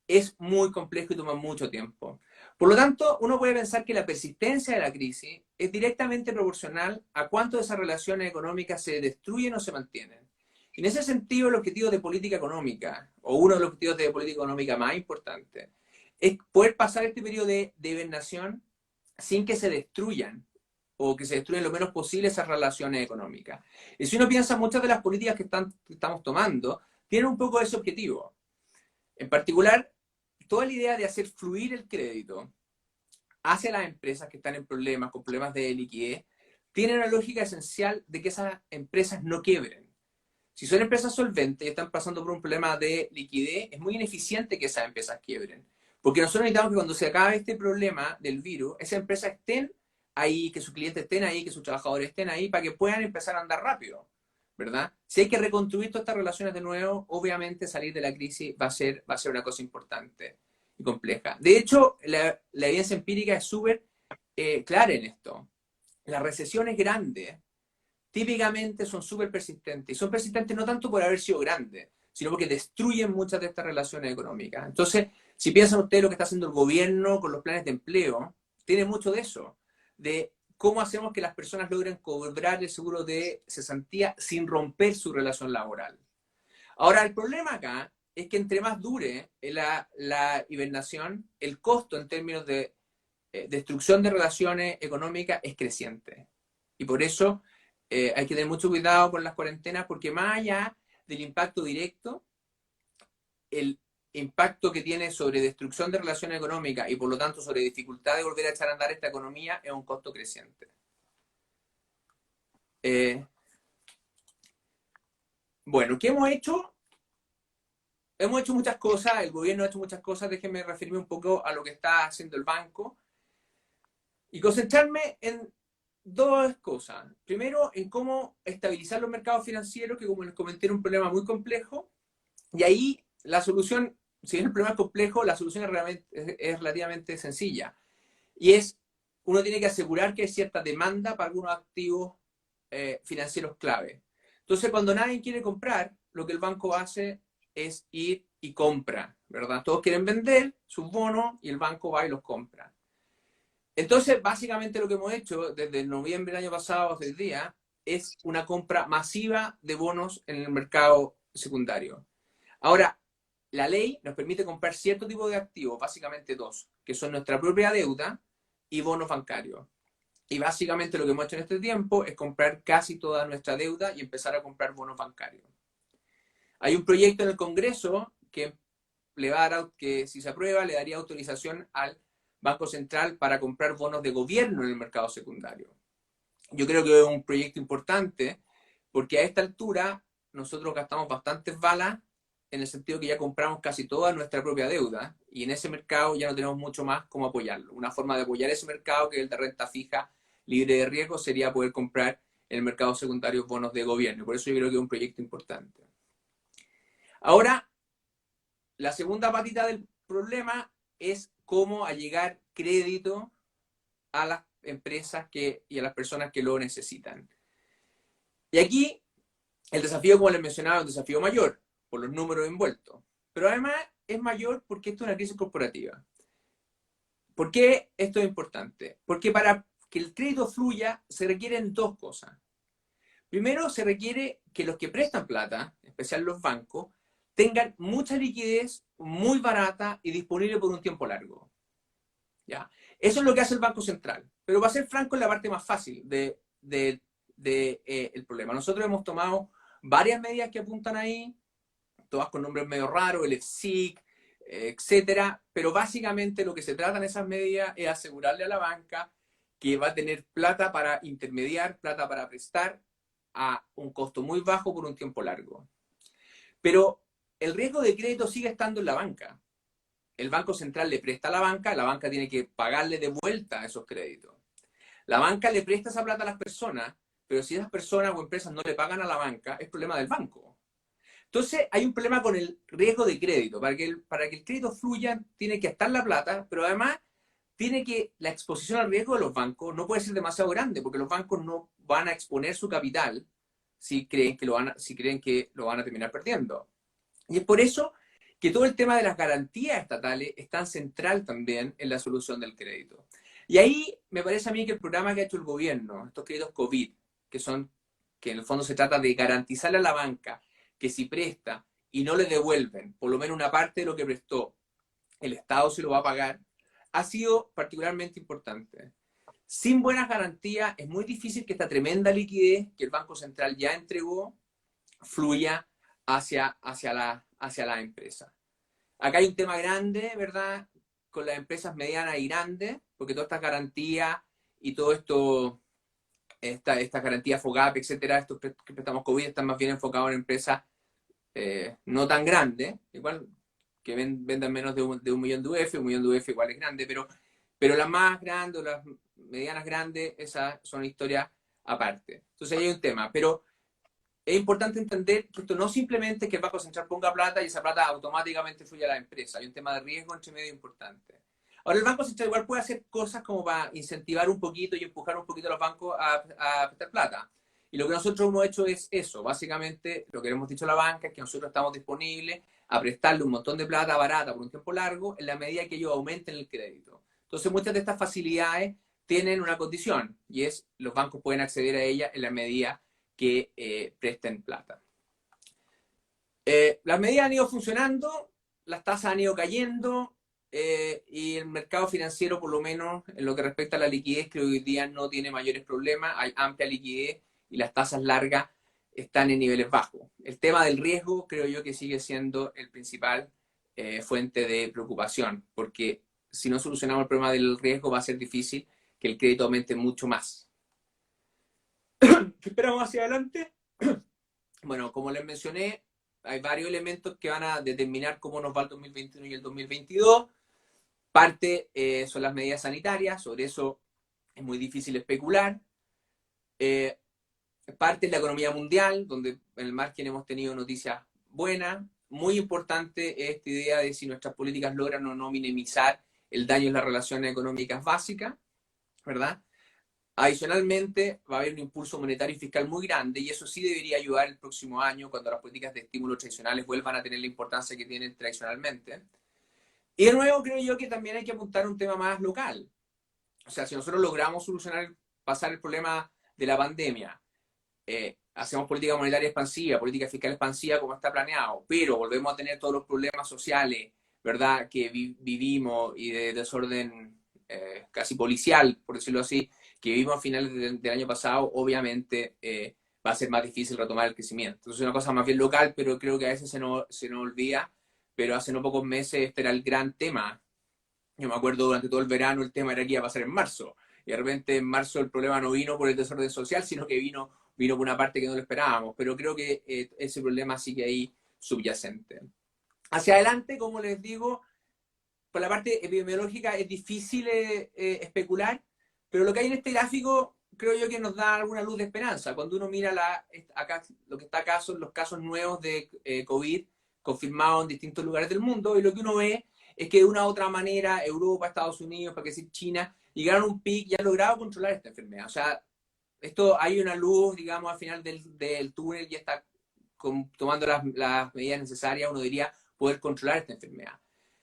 es muy complejo y toma mucho tiempo. Por lo tanto, uno puede pensar que la persistencia de la crisis es directamente proporcional a cuánto de esas relaciones económicas se destruyen o se mantienen. Y en ese sentido, el objetivo de política económica, o uno de los objetivos de política económica más importantes, es poder pasar este periodo de hibernación sin que se destruyan o que se destruyan lo menos posible esas relaciones económicas. Y si uno piensa, muchas de las políticas que estamos tomando tienen un poco ese objetivo. En particular, toda la idea de hacer fluir el crédito hacia las empresas que están en problemas, con problemas de liquidez, tiene una lógica esencial de que esas empresas no quiebren. Si son empresas solventes y están pasando por un problema de liquidez, es muy ineficiente que esas empresas quiebren. Porque nosotros necesitamos que cuando se acabe este problema del virus, esas empresas estén ahí, que sus clientes estén ahí, que sus trabajadores estén ahí, para que puedan empezar a andar rápido, ¿verdad? Si hay que reconstruir todas estas relaciones de nuevo, obviamente salir de la crisis va a ser una cosa importante y compleja. De hecho, la evidencia empírica es súper clara en esto. Las recesiones grandes típicamente son súper persistentes. Y son persistentes no tanto por haber sido grandes, sino porque destruyen muchas de estas relaciones económicas. Entonces, si piensan ustedes lo que está haciendo el gobierno con los planes de empleo, tiene mucho de eso, de cómo hacemos que las personas logren cobrar el seguro de cesantía sin romper su relación laboral. Ahora, el problema acá es que entre más dure la hibernación, el costo en términos de destrucción de relaciones económicas es creciente. Y por eso hay que tener mucho cuidado con las cuarentenas, porque más allá del impacto directo, el impacto que tiene sobre destrucción de relaciones económicas y por lo tanto sobre dificultad de volver a echar a andar esta economía es un costo creciente. Bueno, ¿qué hemos hecho? Hemos hecho muchas cosas, el gobierno ha hecho muchas cosas, déjenme referirme un poco a lo que está haciendo el banco y concentrarme en dos cosas. Primero, en cómo estabilizar los mercados financieros, que como les comenté era un problema muy complejo, y ahí la solución, si bien el problema es complejo, la solución es relativamente sencilla. Y es, uno tiene que asegurar que hay cierta demanda para algunos activos financieros clave. Entonces, cuando nadie quiere comprar, lo que el banco hace es ir y compra, ¿verdad? Todos quieren vender sus bonos y el banco va y los compra. Entonces, básicamente lo que hemos hecho desde noviembre del año pasado hasta el día es una compra masiva de bonos en el mercado secundario. Ahora, la ley nos permite comprar cierto tipo de activos, básicamente dos, que son nuestra propia deuda y bonos bancarios. Y básicamente lo que hemos hecho en este tiempo es comprar casi toda nuestra deuda y empezar a comprar bonos bancarios. Hay un proyecto en el Congreso que le va a dar, que si se aprueba, le daría autorización al Banco Central para comprar bonos de gobierno en el mercado secundario. Yo creo que es un proyecto importante porque a esta altura nosotros gastamos bastantes balas en el sentido que ya compramos casi toda nuestra propia deuda y en ese mercado ya no tenemos mucho más cómo apoyarlo. Una forma de apoyar ese mercado, que es el de renta fija libre de riesgo, sería poder comprar en el mercado secundario bonos de gobierno. Por eso yo creo que es un proyecto importante. Ahora, la segunda patita del problema es cómo allegar crédito a las empresas y a las personas que lo necesitan. Y aquí el desafío, como les mencionaba, es un desafío mayor por los números envueltos. Pero además es mayor porque esto es una crisis corporativa. ¿Por qué esto es importante? Porque para que el crédito fluya se requieren dos cosas. Primero, se requiere que los que prestan plata, en especial los bancos, tengan mucha liquidez, muy barata y disponible por un tiempo largo. ¿Ya? Eso es lo que hace el Banco Central. Pero va a ser franco en la parte más fácil del problema. Nosotros hemos tomado varias medidas que apuntan ahí, todas con nombres medio raros, el FSIC, etcétera, pero básicamente lo que se trata en esas medidas es asegurarle a la banca que va a tener plata para intermediar, plata para prestar a un costo muy bajo por un tiempo largo. Pero el riesgo de crédito sigue estando en la banca. El Banco Central le presta a la banca tiene que pagarle de vuelta esos créditos. La banca le presta esa plata a las personas, pero si esas personas o empresas no le pagan a la banca, es problema del banco. Entonces hay un problema con el riesgo de crédito. Para que el crédito fluya tiene que estar la plata, pero además tiene que la exposición al riesgo de los bancos no puede ser demasiado grande, porque los bancos no van a exponer su capital si creen que lo van a terminar perdiendo. Y es por eso que todo el tema de las garantías estatales es tan central también en la solución del crédito. Y ahí me parece a mí que el programa que ha hecho el gobierno, estos créditos COVID, que en el fondo se trata de garantizarle a la banca que si presta y no le devuelven por lo menos una parte de lo que prestó, el Estado se lo va a pagar, ha sido particularmente importante. Sin buenas garantías es muy difícil que esta tremenda liquidez que el Banco Central ya entregó fluya hacia la empresa. Acá hay un tema grande, ¿verdad? Con las empresas medianas y grandes, porque todas estas garantías y todo esto, esta garantía FOGAP, etcétera, estos préstamos COVID están más bien enfocados en empresas no tan grandes, igual que vendan menos de un millón de UF, un millón de UF igual es grande, pero las más grandes o las medianas grandes, esas son historias aparte. Entonces ahí hay un tema, pero es importante entender que esto no simplemente es que el Banco Central ponga plata y esa plata automáticamente fluye a la empresa. Hay un tema de riesgo entre medio importante. Ahora, el Banco Central igual puede hacer cosas como para incentivar un poquito y empujar un poquito a los bancos a prestar plata. Y lo que nosotros hemos hecho es eso. Básicamente, lo que le hemos dicho a la banca es que nosotros estamos disponibles a prestarle un montón de plata barata por un tiempo largo en la medida que ellos aumenten el crédito. Entonces, muchas de estas facilidades tienen una condición y es los bancos pueden acceder a ella en la medida que presten plata. Las medidas han ido funcionando, las tasas han ido cayendo y el mercado financiero, por lo menos en lo que respecta a la liquidez, creo que hoy día no tiene mayores problemas, hay amplia liquidez y las tasas largas están en niveles bajos. El tema del riesgo creo yo que sigue siendo el principal fuente de preocupación, porque si no solucionamos el problema del riesgo va a ser difícil que el crédito aumente mucho más. ¿Qué esperamos hacia adelante? Bueno, como les mencioné, hay varios elementos que van a determinar cómo nos va el 2021 y el 2022. Parte son las medidas sanitarias, sobre eso es muy difícil especular. Parte es la economía mundial, donde en el margen hemos tenido noticias buenas. Muy importante esta idea de si nuestras políticas logran o no minimizar el daño en las relaciones económicas básicas, ¿verdad? Adicionalmente, va a haber un impulso monetario y fiscal muy grande y eso sí debería ayudar el próximo año cuando las políticas de estímulo tradicionales vuelvan a tener la importancia que tienen tradicionalmente. Y de nuevo creo yo que también hay que apuntar a un tema más local. O sea, si nosotros logramos pasar el problema de la pandemia, hacemos política monetaria expansiva, política fiscal expansiva como está planeado, pero volvemos a tener todos los problemas sociales, ¿verdad?, que vivimos y de desorden casi policial, por decirlo así, que vivimos a finales del año pasado, obviamente va a ser más difícil retomar el crecimiento. Entonces es una cosa más bien local, pero creo que a veces se nos olvida, pero hace no pocos meses este era el gran tema. Yo me acuerdo durante todo el verano el tema era que iba a pasar en marzo, y de repente en marzo el problema no vino por el desorden social, sino que vino por una parte que no lo esperábamos, pero creo que ese problema sigue ahí subyacente. Hacia adelante, como les digo, por la parte epidemiológica es difícil especular, pero lo que hay en este gráfico creo yo que nos da alguna luz de esperanza. Cuando uno mira acá, lo que está acá son los casos nuevos de COVID confirmados en distintos lugares del mundo, y lo que uno ve es que de una u otra manera Europa, Estados Unidos, para qué decir China, llegaron a un pic y han logrado controlar esta enfermedad. O sea, esto hay una luz, digamos, al final del túnel y está tomando las medidas necesarias, uno diría, poder controlar esta enfermedad.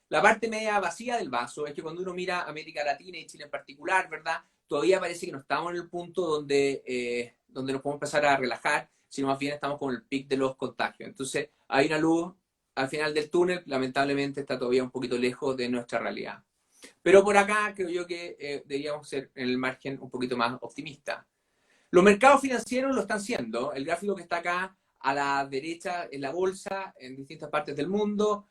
La parte media vacía del vaso es que cuando uno mira América Latina y Chile en particular, ¿verdad?, todavía parece que no estamos en el punto donde nos podemos empezar a relajar, sino más bien estamos con el pic de los contagios. Entonces, hay una luz al final del túnel, lamentablemente está todavía un poquito lejos de nuestra realidad. Pero por acá creo yo que deberíamos ser en el margen un poquito más optimistas. Los mercados financieros lo están siendo. El gráfico que está acá a la derecha es la bolsa en distintas partes del mundo.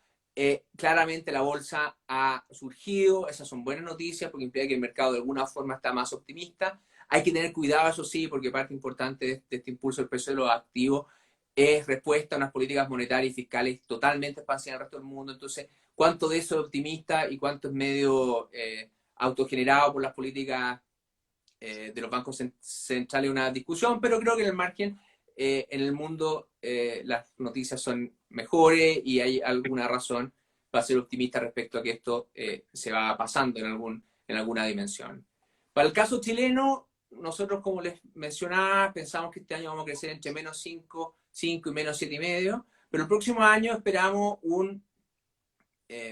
Claramente la bolsa ha surgido. Esas son buenas noticias porque implica que el mercado de alguna forma está más optimista. Hay que tener cuidado, eso sí, porque parte importante de este impulso del precio de los activos es respuesta a unas políticas monetarias y fiscales totalmente expansivas en el resto del mundo. Entonces, ¿cuánto de eso es optimista y cuánto es medio autogenerado por las políticas de los bancos centrales? Una discusión, pero creo que en el margen, en el mundo las noticias son mejores y hay alguna razón para ser optimista respecto a que esto se va pasando en alguna dimensión. Para el caso chileno, nosotros, como les mencionaba, pensamos que este año vamos a crecer entre menos 5 y menos 7,5, pero el próximo año esperamos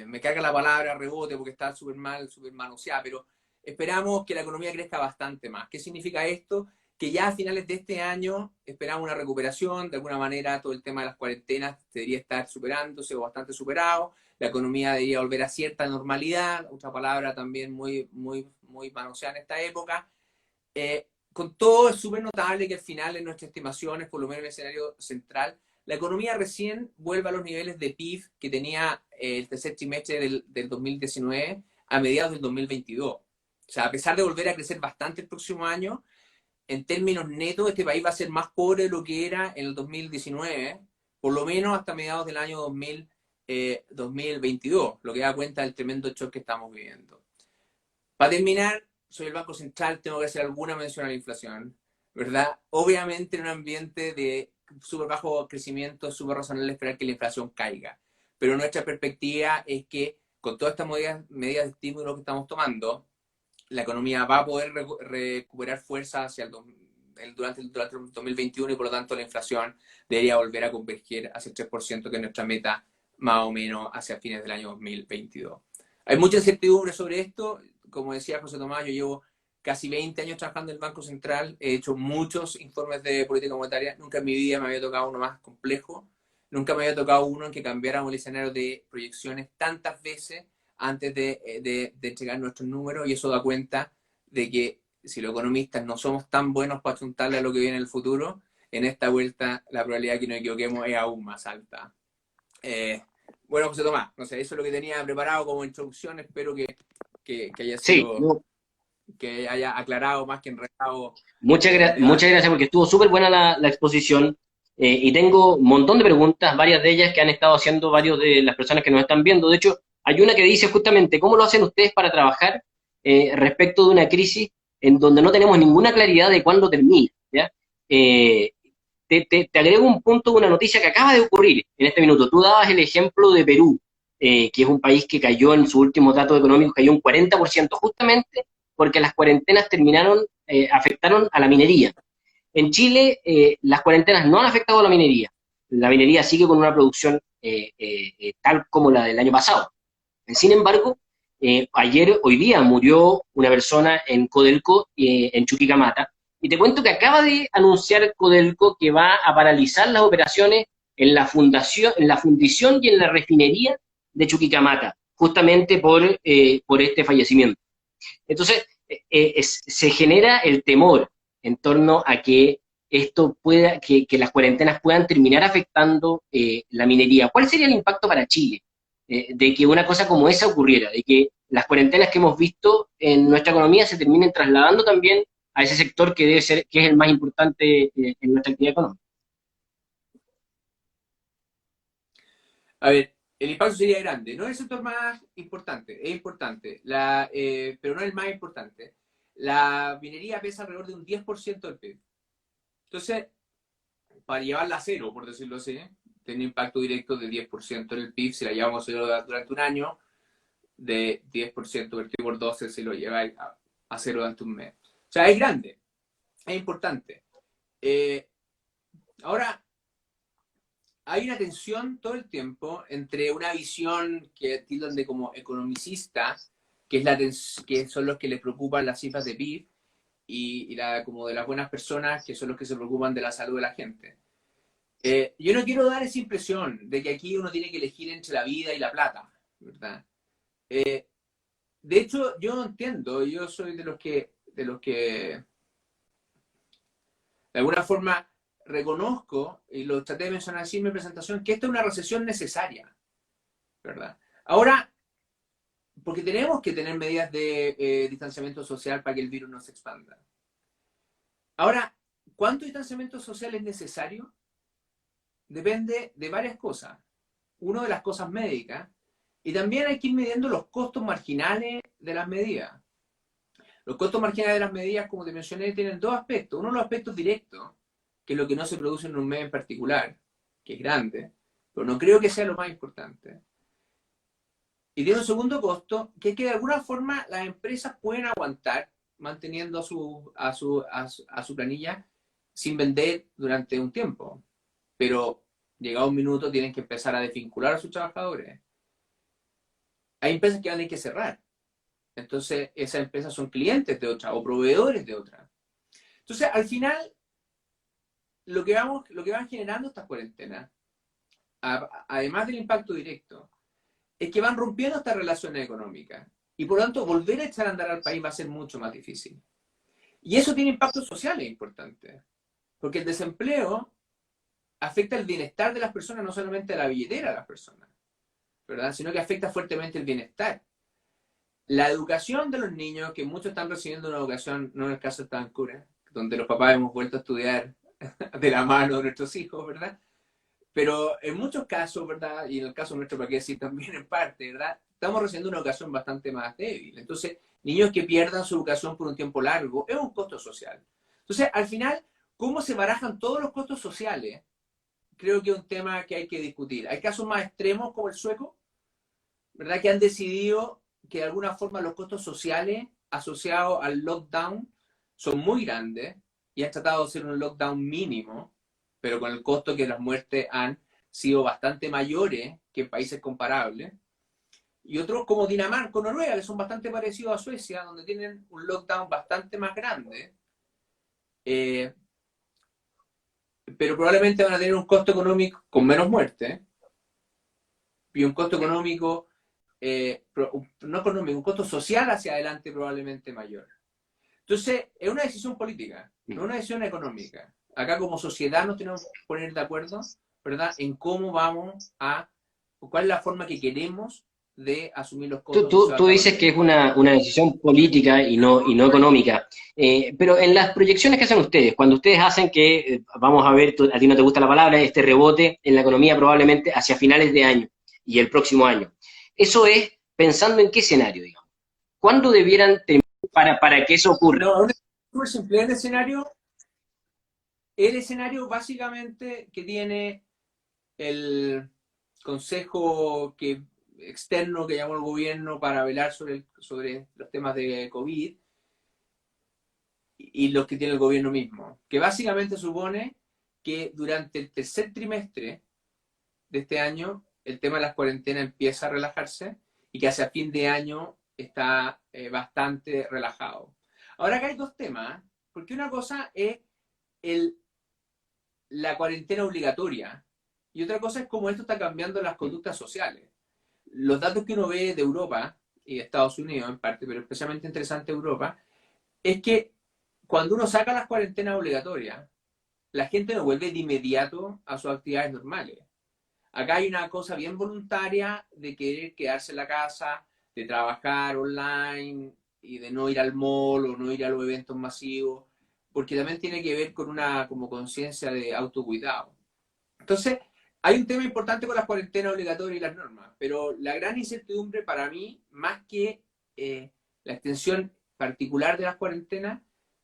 me carga la palabra rebote porque está súper manoseada, pero esperamos que la economía crezca bastante más. ¿Qué significa esto? Que ya a finales de este año esperamos una recuperación, de alguna manera todo el tema de las cuarentenas debería estar superándose o bastante superado, la economía debería volver a cierta normalidad, otra palabra también muy manoseada en esta época. Con todo, es súper notable que al final, en nuestras estimaciones, por lo menos en el escenario central, la economía recién vuelve a los niveles de PIB que tenía el tercer trimestre del 2019 a mediados del 2022. O sea, a pesar de volver a crecer bastante el próximo año, en términos netos, este país va a ser más pobre de lo que era en el 2019, por lo menos hasta mediados del año 2022, lo que da cuenta del tremendo shock que estamos viviendo. Para terminar, soy el Banco Central, tengo que hacer alguna mención a la inflación, ¿verdad? Obviamente en un ambiente de súper bajo crecimiento es súper razonable esperar que la inflación caiga, pero nuestra perspectiva es que con todas estas medidas de estímulo que estamos tomando, la economía va a poder recuperar fuerza durante el 2021 y por lo tanto la inflación debería volver a converger hacia el 3%, que es nuestra meta más o menos hacia fines del año 2022. Hay mucha incertidumbre sobre esto. Como decía José Tomás, yo llevo casi 20 años trabajando en el Banco Central, he hecho muchos informes de política monetaria, nunca en mi vida me había tocado uno más complejo, nunca me había tocado uno en que cambiáramos el escenario de proyecciones tantas veces antes de entregar nuestros números, y eso da cuenta de que si los economistas no somos tan buenos para apuntarle a lo que viene en el futuro, en esta vuelta la probabilidad de que nos equivoquemos es aún más alta. Bueno, José Tomás, no sé, eso es lo que tenía preparado como introducción, espero que haya Sí, sido, no, que haya aclarado más que enredado el muchas debate. gracias porque estuvo súper buena la exposición y tengo un montón de preguntas, varias de ellas que han estado haciendo varios de las personas que nos están viendo. De hecho, hay una que dice justamente, ¿cómo lo hacen ustedes para trabajar respecto de una crisis en donde no tenemos ninguna claridad de cuándo termina? ¿Ya? Eh, te agrego un punto de una noticia que acaba de ocurrir en este minuto. Tú dabas el ejemplo de Perú, que es un país que cayó en sus últimos datos económicos, cayó un 40%, justamente porque las cuarentenas afectaron a la minería. En Chile, las cuarentenas no han afectado a la minería. La minería sigue con una producción tal como la del año pasado. Sin embargo, hoy día murió una persona en Codelco, en Chuquicamata, y te cuento que acaba de anunciar Codelco que va a paralizar las operaciones en la fundición y en la refinería de Chuquicamata, justamente por este fallecimiento. Entonces, se genera el temor en torno a que que las cuarentenas puedan terminar afectando la minería. ¿Cuál sería el impacto para Chile de que una cosa como esa ocurriera? De que las cuarentenas que hemos visto en nuestra economía se terminen trasladando también a ese sector que debe ser, que es el más importante en nuestra actividad económica. A ver, el impacto sería grande. No es el sector más importante, es importante, pero no es el más importante. La minería pesa alrededor de un 10% del PIB. Entonces, para llevarla a cero, por decirlo así, tiene un impacto directo de 10% en el PIB. Si la llevamos a cero durante un año, de 10% vertido por 12 si lo lleváis a cero durante un mes. O sea, es grande, es importante. Ahora, hay una tensión todo el tiempo entre una visión que tildan de como economicistas, que son los que les preocupan las cifras de PIB, como de las buenas personas, que son los que se preocupan de la salud de la gente. Yo no quiero dar esa impresión de que aquí uno tiene que elegir entre la vida y la plata, ¿verdad? De hecho, yo no entiendo, yo soy de alguna forma reconozco, y lo traté de mencionar así en mi presentación, que esta es una recesión necesaria, ¿verdad? Ahora, porque tenemos que tener medidas de distanciamiento social para que el virus no se expanda. Ahora, ¿cuánto distanciamiento social es necesario? Depende de varias cosas. Uno, de las cosas médicas, y también hay que ir midiendo los costos marginales de las medidas. Los costos marginales de las medidas, como te mencioné, tienen dos aspectos. Uno, los aspectos directos, que es lo que no se produce en un mes en particular. que es grande, pero no creo que sea lo más importante. Y tiene un segundo costo, que es que de alguna forma las empresas pueden aguantar manteniendo a su planilla sin vender durante un tiempo. Pero llegado un minuto tienen que empezar a desvincular a sus trabajadores. Hay empresas que van a tener que cerrar. Entonces, esas empresas son clientes de otras o proveedores de otras. Entonces, al final, lo que van generando estas cuarentenas, además del impacto directo, es que van rompiendo estas relaciones económicas. Y por lo tanto, volver a echar a andar al país va a ser mucho más difícil. Y eso tiene impactos sociales importantes. Porque el desempleo afecta el bienestar de las personas, no solamente a la billetera de las personas, ¿verdad? Sino que afecta fuertemente el bienestar. La educación de los niños, que muchos están recibiendo una educación, no en el caso de Tancura, donde los papás hemos vuelto a estudiar de la mano de nuestros hijos, ¿verdad? Pero en muchos casos, ¿verdad? Y en el caso nuestro, para qué decir también en parte, ¿verdad? Estamos recibiendo una educación bastante más débil. Entonces, niños que pierdan su educación por un tiempo largo es un costo social. Entonces, al final, ¿cómo se barajan todos los costos sociales? Creo que es un tema que hay que discutir. Hay casos más extremos como el sueco, ¿verdad? Que han decidido que de alguna forma los costos sociales asociados al lockdown son muy grandes y han tratado de hacer un lockdown mínimo, pero con el costo que las muertes han sido bastante mayores que en países comparables. Y otros como Dinamarca o Noruega, que son bastante parecidos a Suecia, donde tienen un lockdown bastante más grande, eh, pero probablemente van a tener un costo económico con menos muertes y un costo económico, no económico, un costo social hacia adelante probablemente mayor. Entonces, es una decisión política, no una decisión económica. Acá como sociedad nos tenemos que poner de acuerdo, ¿verdad?, en cómo vamos cuál es la forma que queremos de asumir los Tú, costos tú, asociados a tú esta dices que es pandemia. una decisión política y no económica. Pero en las proyecciones que hacen ustedes, cuando ustedes hacen que, vamos a ver, a ti no te gusta la palabra, este rebote en la economía probablemente hacia finales de año y el próximo año, eso es pensando en qué escenario, digamos. ¿Cuándo debieran terminar para que eso ocurra? No, es súper simple. El escenario básicamente que tiene el consejo externo que llamó el gobierno para velar sobre los temas de COVID y los que tiene el gobierno mismo, que básicamente supone que durante el tercer trimestre de este año el tema de las cuarentenas empieza a relajarse y que hacia fin de año está bastante relajado. Ahora acá hay dos temas, porque una cosa es el, la cuarentena obligatoria y otra cosa es cómo esto está cambiando las conductas sociales. Los datos que uno ve de Europa y de Estados Unidos en parte, pero especialmente interesante Europa, es que cuando uno saca las cuarentenas obligatorias, la gente no vuelve de inmediato a sus actividades normales. Acá hay una cosa bien voluntaria de querer quedarse en la casa, de trabajar online y de no ir al mall o no ir a los eventos masivos, porque también tiene que ver con una como conciencia de autocuidado. Entonces, hay un tema importante con las cuarentenas obligatorias y las normas, pero la gran incertidumbre para mí, más que la extensión particular de las cuarentenas,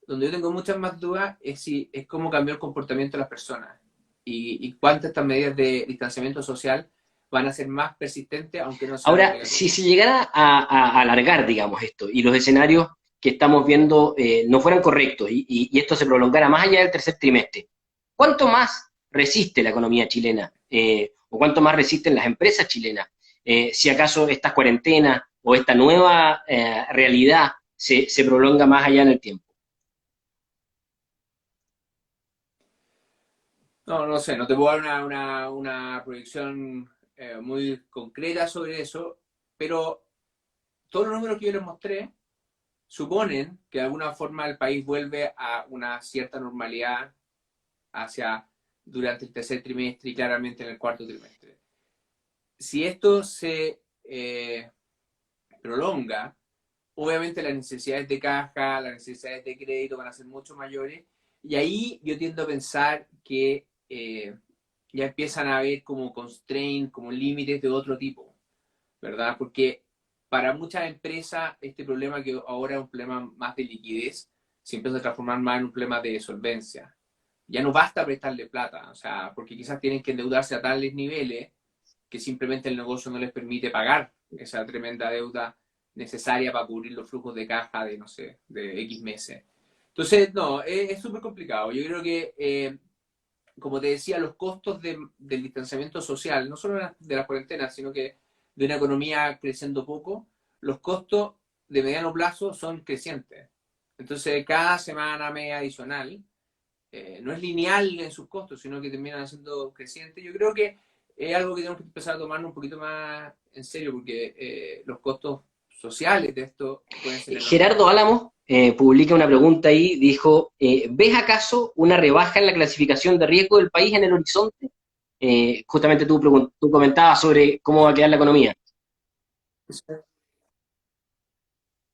donde yo tengo muchas más dudas, es cómo cambió el comportamiento de las personas y cuántas estas medidas de distanciamiento social van a ser más persistentes, aunque no sean Ahora, si obligatorias. se llegara a alargar, digamos, esto y los escenarios que estamos viendo no fueran correctos y esto se prolongara más allá del tercer trimestre, ¿cuánto más resiste la economía chilena? ¿O cuánto más resisten las empresas chilenas? Si acaso estas cuarentenas o esta nueva realidad se prolonga más allá en el tiempo. No, no sé, no te puedo dar una proyección muy concreta sobre eso, pero todos los números que yo les mostré suponen que de alguna forma el país vuelve a una cierta normalidad hacia durante el tercer trimestre y claramente en el cuarto trimestre. Si esto se prolonga, obviamente las necesidades de caja, las necesidades de crédito van a ser mucho mayores y ahí yo tiendo a pensar que ya empiezan a haber como constraints, como límites de otro tipo, ¿verdad? Porque para muchas empresas este problema que ahora es un problema más de liquidez se empieza a transformar más en un problema de solvencia, ya no basta prestarle plata, o sea, porque quizás tienen que endeudarse a tales niveles que simplemente el negocio no les permite pagar esa tremenda deuda necesaria para cubrir los flujos de caja de, no sé, de X meses. Entonces, no, es súper complicado. Yo creo que, como te decía, los costos del distanciamiento social, no solo de la cuarentena, sino que de una economía creciendo poco, los costos de mediano plazo son crecientes. Entonces, cada semana media adicional no es lineal en sus costos, sino que terminan siendo crecientes. Yo creo que es algo que tenemos que empezar a tomarnos un poquito más en serio, porque los costos sociales de esto pueden ser enormes. Gerardo Álamos publica una pregunta ahí, dijo, ¿ves acaso una rebaja en la clasificación de riesgo del país en el horizonte? Justamente tú comentabas sobre cómo va a quedar la economía.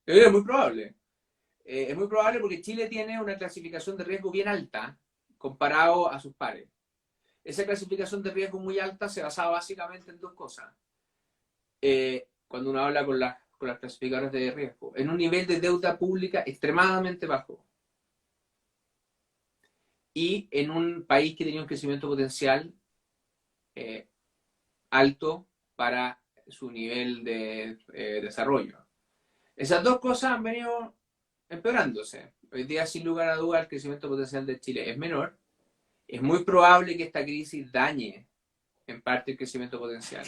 Es muy probable. Es muy probable porque Chile tiene una clasificación de riesgo bien alta comparado a sus pares. Esa clasificación de riesgo muy alta se basaba básicamente en dos cosas. Cuando uno habla con las clasificadoras de riesgo, en un nivel de deuda pública extremadamente bajo y en un país que tenía un crecimiento potencial eh, alto para su nivel de desarrollo. Esas dos cosas han venido empeorándose. Hoy día, sin lugar a dudas, el crecimiento potencial de Chile es menor. Es muy probable que esta crisis dañe en parte el crecimiento potencial.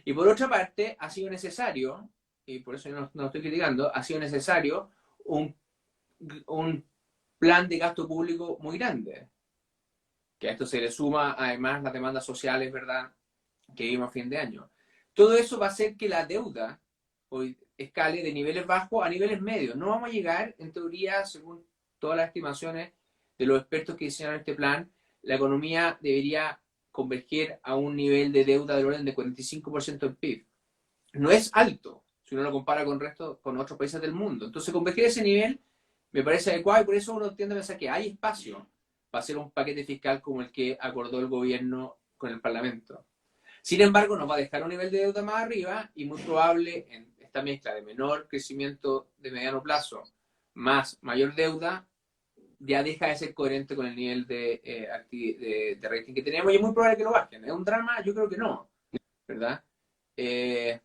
Y por otra parte, ha sido necesario, y por eso no estoy criticando, ha sido necesario un, un plan de gasto público muy grande. Que a esto se le suma además las demandas sociales, ¿verdad?, que vimos a fin de año. Todo eso va a hacer que la deuda hoy escale de niveles bajos a niveles medios. No vamos a llegar, en teoría, según todas las estimaciones de los expertos que diseñaron este plan, la economía debería converger a un nivel de deuda del orden de 45% del PIB. No es alto si uno lo compara con otros países del mundo. Entonces, converger a ese nivel me parece adecuado y por eso uno tiende a pensar que hay espacio para hacer un paquete fiscal como el que acordó el gobierno con el Parlamento. Sin embargo, nos va a dejar un nivel de deuda más arriba y muy probable en esta mezcla de menor crecimiento de mediano plazo más mayor deuda, ya deja de ser coherente con el nivel de rating que tenemos y es muy probable que lo bajen. ¿Es un drama? Yo creo que no, ¿verdad? Eh,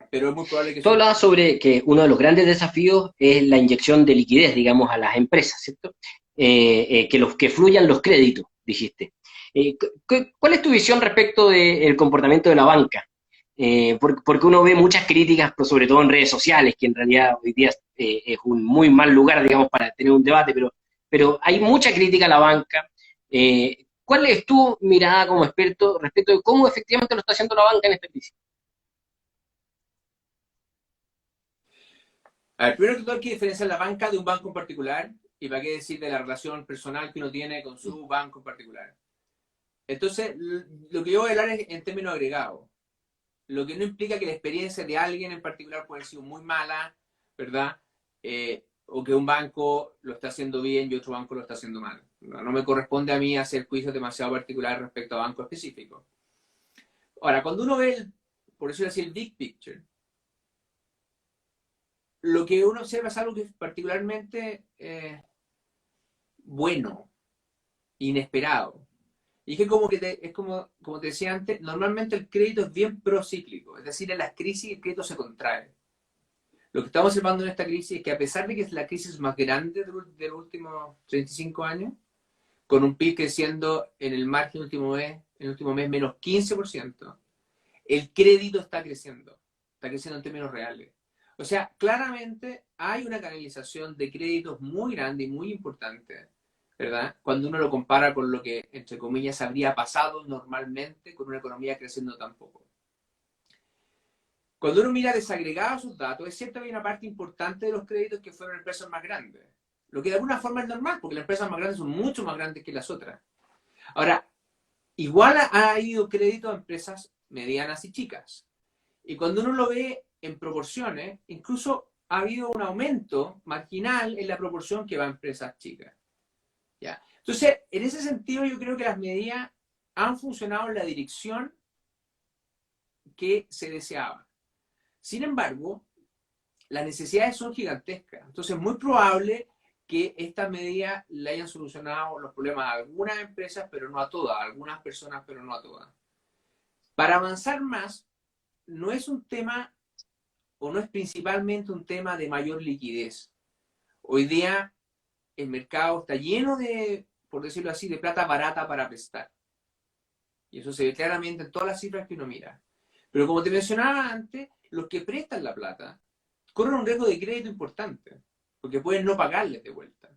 pero es muy probable que Tú eso... hablabas sobre que uno de los grandes desafíos es la inyección de liquidez, digamos, a las empresas, ¿cierto? Que fluyan los créditos, dijiste. ¿Cuál es tu visión respecto del comportamiento de la banca? Porque uno ve muchas críticas, pero sobre todo en redes sociales, que en realidad hoy día es un muy mal lugar, digamos, para tener un debate, pero hay mucha crítica a la banca. ¿Cuál es tu mirada como experto respecto de cómo efectivamente lo está haciendo la banca en esta crisis? A ver, primero que todo hay que diferenciar la banca de un banco en particular y para qué decir de la relación personal que uno tiene con su banco en particular. Entonces, lo que yo voy a hablar es en términos agregados, lo que no implica que la experiencia de alguien en particular puede haber sido muy mala, ¿verdad? O que un banco lo está haciendo bien y otro banco lo está haciendo mal. No me corresponde a mí hacer juicios demasiado particulares respecto a bancos específicos. Ahora, cuando uno ve, por decirlo así, el big picture, lo que uno observa es algo que es particularmente bueno, inesperado. Y es que es como te decía antes, normalmente el crédito es bien procíclico, es decir, en las crisis el crédito se contrae. Lo que estamos observando en esta crisis es que a pesar de que es la crisis más grande de los últimos 35 años, con un PIB creciendo en el margen en el último mes menos 15%, el crédito está creciendo en términos reales. O sea, claramente hay una canalización de créditos muy grande y muy importante, ¿verdad? Cuando uno lo compara con lo que, entre comillas, habría pasado normalmente con una economía creciendo tan poco. Cuando uno mira desagregados sus datos, es cierto que hay una parte importante de los créditos que fueron empresas más grandes. Lo que de alguna forma es normal, porque las empresas más grandes son mucho más grandes que las otras. Ahora, igual ha habido créditos a empresas medianas y chicas. Y cuando uno lo ve en proporciones, incluso ha habido un aumento marginal en la proporción que va a empresas chicas. ¿Ya? Entonces, en ese sentido, yo creo que las medidas han funcionado en la dirección que se deseaba. Sin embargo, las necesidades son gigantescas. Entonces, es muy probable que estas medidas le hayan solucionado los problemas a algunas empresas, pero no a todas, a algunas personas, pero no a todas. Para avanzar más, no es un tema, o no es principalmente un tema de mayor liquidez. Hoy día el mercado está lleno de, por decirlo así, de plata barata para prestar. Y eso se ve claramente en todas las cifras que uno mira. Pero como te mencionaba antes, los que prestan la plata corren un riesgo de crédito importante, porque pueden no pagarles de vuelta.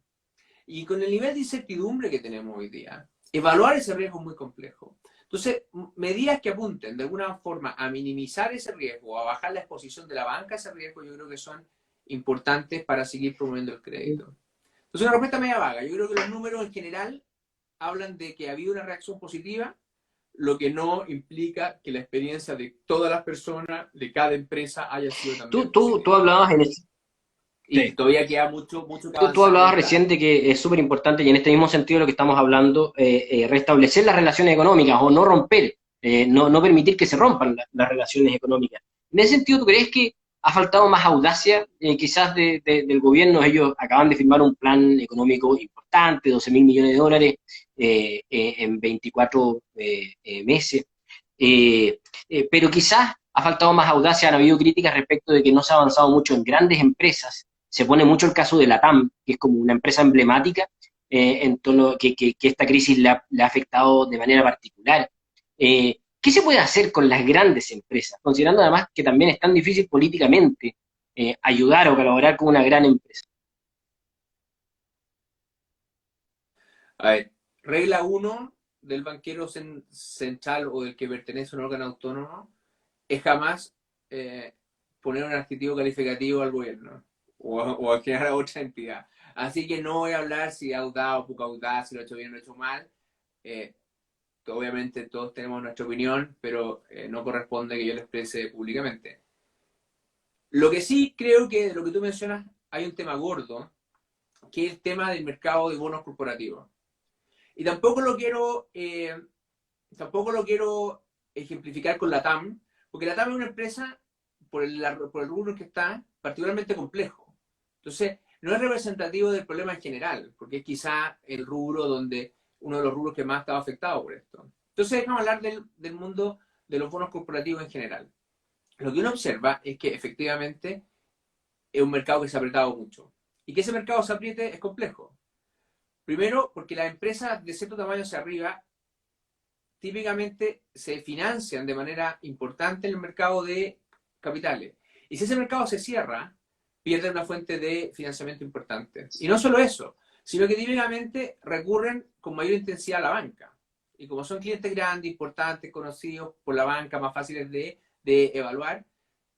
Y con el nivel de incertidumbre que tenemos hoy día, evaluar ese riesgo es muy complejo. Entonces, medidas que apunten de alguna forma a minimizar ese riesgo, a bajar la exposición de la banca a ese riesgo, yo creo que son importantes para seguir promoviendo el crédito. Entonces, una respuesta media vaga. Yo creo que los números en general hablan de que ha habido una reacción positiva, lo que no implica que la experiencia de todas las personas, de cada empresa, haya sido también Tú positiva. hablabas Y sí, todavía queda mucho que tú avanzar en hablabas esta. recién de que es súper importante y en este mismo sentido de lo que estamos hablando, restablecer las relaciones económicas o no romper, no permitir que se rompan las relaciones económicas. En ese sentido, ¿tú crees que ha faltado más audacia quizás del gobierno? Ellos acaban de firmar un plan económico importante, 12.000 millones de dólares en 24 meses. Pero quizás ha faltado más audacia, han habido críticas respecto de que no se ha avanzado mucho en grandes empresas. Se pone mucho el caso de la TAM, que es como una empresa emblemática en todo que esta crisis le ha afectado de manera particular. ¿Qué se puede hacer con las grandes empresas? Considerando además que también es tan difícil políticamente ayudar o colaborar con una gran empresa. A ver, regla uno del banquero central o del que pertenece a un órgano autónomo es jamás eh, poner un adjetivo calificativo al gobierno o a crear a otra entidad. Así que no voy a hablar si ha audaz o poco audaz, si lo ha hecho bien o lo ha hecho mal. Eh, obviamente todos tenemos nuestra opinión, pero no corresponde que yo lo exprese públicamente. Lo que sí creo que de lo que tú mencionas hay un tema gordo, que es el tema del mercado de bonos corporativos. Y tampoco lo quiero ejemplificar con la TAM, porque la TAM es una empresa, por el rubro que está, particularmente complejo. Entonces, no es representativo del problema en general, porque es quizá el rubro donde uno de los rubros que más ha estado afectado por esto. Entonces, vamos a hablar del mundo de los bonos corporativos en general. Lo que uno observa es que efectivamente es un mercado que se ha apretado mucho. Y que ese mercado se apriete es complejo. Primero, porque las empresas de cierto tamaño hacia arriba típicamente se financian de manera importante en el mercado de capitales. Y si ese mercado se cierra, pierden una fuente de financiamiento importante. Y no solo eso, sino que típicamente recurren con mayor intensidad a la banca. Y como son clientes grandes, importantes, conocidos por la banca, más fáciles de evaluar,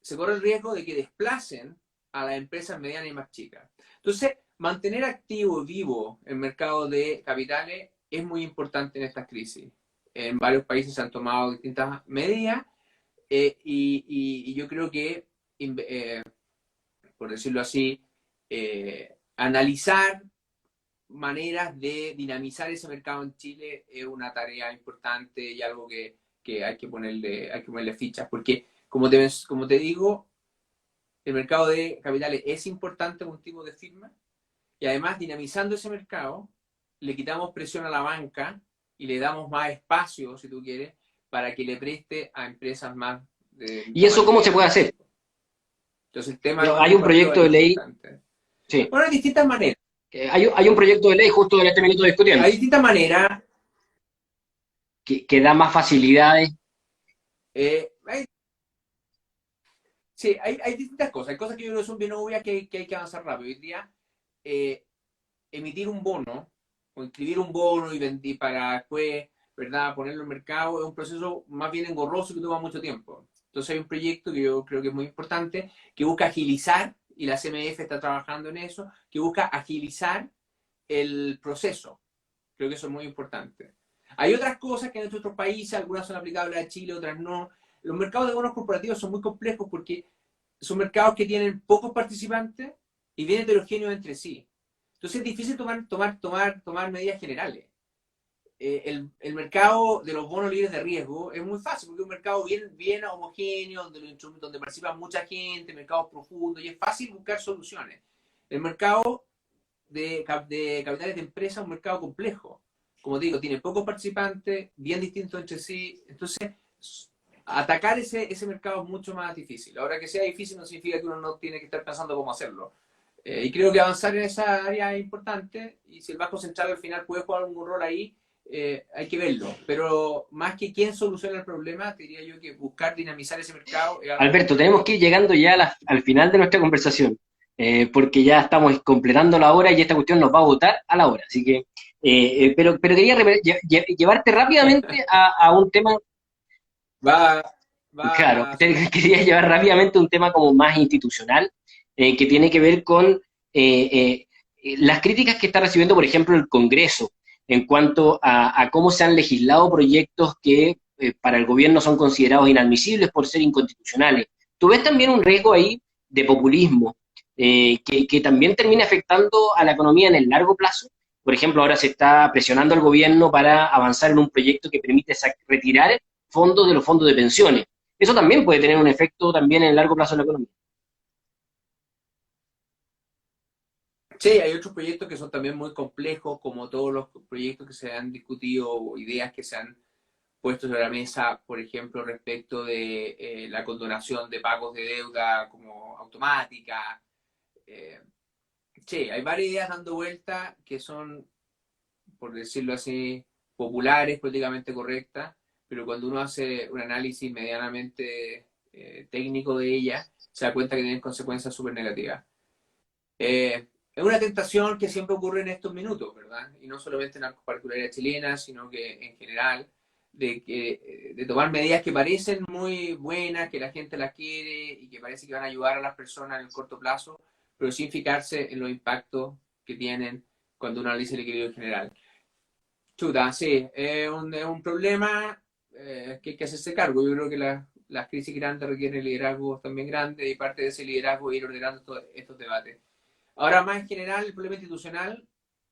se corre el riesgo de que desplacen a las empresas medianas y más chicas. Entonces, mantener activo y vivo el mercado de capitales es muy importante en estas crisis. En varios países se han tomado distintas medidas y yo creo que, por decirlo así, analizar maneras de dinamizar ese mercado en Chile es una tarea importante y algo que hay que ponerle fichas, porque como te digo, el mercado de capitales es importante como un tipo de firma y además dinamizando ese mercado le quitamos presión a la banca y le damos más espacio, si tú quieres, para que le preste a empresas más de ¿Y eso tamaño cómo se mediano. puede hacer? Entonces el tema de bonos Hay un corporativos proyecto es de ley, importante. sí, Bueno, hay distintas maneras. hay un proyecto de ley justo en este minuto discutiendo, Hay distintas maneras. que da más facilidades. Hay, sí, hay distintas cosas. Hay cosas que yo creo que son bien obvias que hay que avanzar rápido. Hoy día, eh, emitir un bono o inscribir un bono y para después, ¿verdad?, ponerlo en el mercado es un proceso más bien engorroso que toma mucho tiempo. Entonces hay un proyecto que yo creo que es muy importante, que busca agilizar, y la CMF está trabajando en eso, que busca agilizar el proceso. Creo que eso es muy importante. Hay otras cosas que en otros países, algunas son aplicables a Chile, otras no. Los mercados de bonos corporativos son muy complejos porque son mercados que tienen pocos participantes y bien heterogéneos entre sí. Entonces es difícil tomar medidas generales. El mercado de los bonos libres de riesgo es muy fácil porque es un mercado bien homogéneo, donde participa mucha gente, mercados profundos, y es fácil buscar soluciones. El mercado de capitales de empresa un mercado complejo. Como digo, tiene pocos participantes, bien distintos entre sí. Entonces, atacar ese mercado es mucho más difícil. Ahora, que sea difícil no significa que uno no tiene que estar pensando cómo hacerlo. Y creo que avanzar en esa área es importante, y si el Banco Central al final puede jugar algún rol ahí, hay que verlo. Pero más que quién soluciona el problema, te diría yo que buscar dinamizar ese mercado es algo Alberto, muy tenemos que ir llegando ya al final de nuestra conversación, porque ya estamos completando la hora y esta cuestión nos va a votar a la hora. Así que, pero quería llevarte rápidamente a un tema. va, Claro, va a sonar. quería llevar rápidamente un tema como más institucional, que tiene que ver con las críticas que está recibiendo, por ejemplo, el Congreso en cuanto a cómo se han legislado proyectos que para el gobierno son considerados inadmisibles por ser inconstitucionales. ¿Tú ves también un riesgo ahí de populismo que también termina afectando a la economía en el largo plazo? Por ejemplo, ahora se está presionando al gobierno para avanzar en un proyecto que permite retirar fondos de los fondos de pensiones. Eso también puede tener un efecto también en el largo plazo en la economía. Sí, hay otros proyectos que son también muy complejos, como todos los proyectos que se han discutido o ideas que se han puesto sobre la mesa, por ejemplo, respecto de la condonación de pagos de deuda como automática. Eh, sí, hay varias ideas dando vuelta que son, por decirlo así, populares, políticamente correctas, pero cuando uno hace un análisis medianamente técnico de ellas, se da cuenta que tienen consecuencias súper negativas. Es una tentación que siempre ocurre en estos minutos, ¿verdad? Y no solamente en la particularidad chilena, sino que en general, de tomar medidas que parecen muy buenas, que la gente las quiere y que parece que van a ayudar a las personas en el corto plazo, pero sin fijarse en los impactos que tienen cuando uno analiza el equilibrio general. Chuta, sí, es un problema que hay que hacerse cargo. Yo creo que las crisis grandes requieren liderazgos también grandes, y parte de ese liderazgo es ir ordenando estos debates. Ahora, más en general, el problema institucional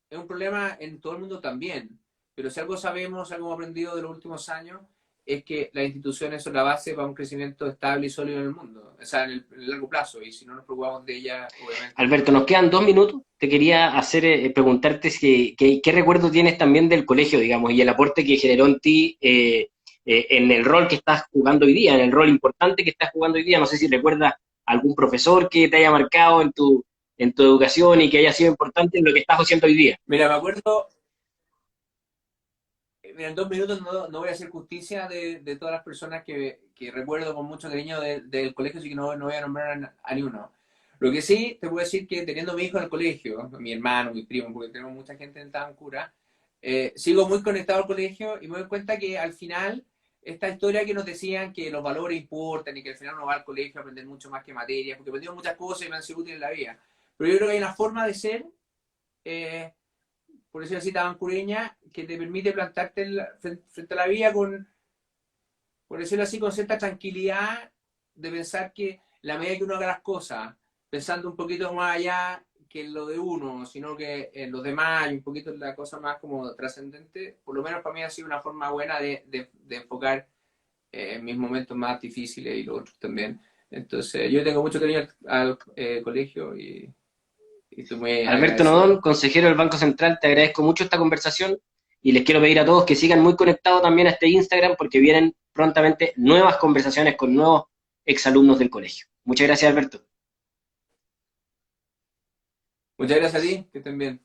es un problema en todo el mundo también, pero si algo sabemos, algo hemos aprendido de los últimos años, es que las instituciones son la base para un crecimiento estable y sólido en el mundo, o sea, en el largo plazo, y si no nos preocupamos de ella, obviamente. Alberto, nos quedan 2 minutos. Te quería hacer preguntarte qué recuerdo tienes también del colegio, digamos, y el aporte que generó en ti en el rol que estás jugando hoy día, en el rol importante que estás jugando hoy día. No sé si recuerdas algún profesor que te haya marcado en tu educación y que haya sido importante en lo que estás haciendo hoy día. Mira, me acuerdo, mira, en 2 minutos no voy a hacer justicia de todas las personas que recuerdo con mucho cariño del colegio, así que no voy a nombrar a ni uno. Lo que sí te puedo decir que teniendo a mi hijo en el colegio, mi hermano, mi primo, porque tenemos mucha gente en Tancura, sigo muy conectado al colegio y me doy cuenta que al final esta historia que nos decían que los valores importan y que al final uno va al colegio a aprender mucho más que materias, porque aprendimos muchas cosas y me han sido útiles en la vida. Pero yo creo que hay una forma de ser, eh, por decirlo así, tabancureña, que te permite plantarte frente a la vida con, por decirlo así, con cierta tranquilidad de pensar que la medida que uno haga las cosas, pensando un poquito más allá que en lo de uno, sino que en los demás y un poquito en la cosa más como trascendente, por lo menos para mí ha sido una forma buena de enfocar mis momentos más difíciles y los otros también. Entonces, yo tengo mucho cariño al colegio y estoy muy Alberto agradecido. Nodón, consejero del Banco Central, te agradezco mucho esta conversación y les quiero pedir a todos que sigan muy conectados también a este Instagram porque vienen prontamente nuevas conversaciones con nuevos exalumnos del colegio. Muchas gracias, Alberto. Muchas gracias a ti, que estén bien.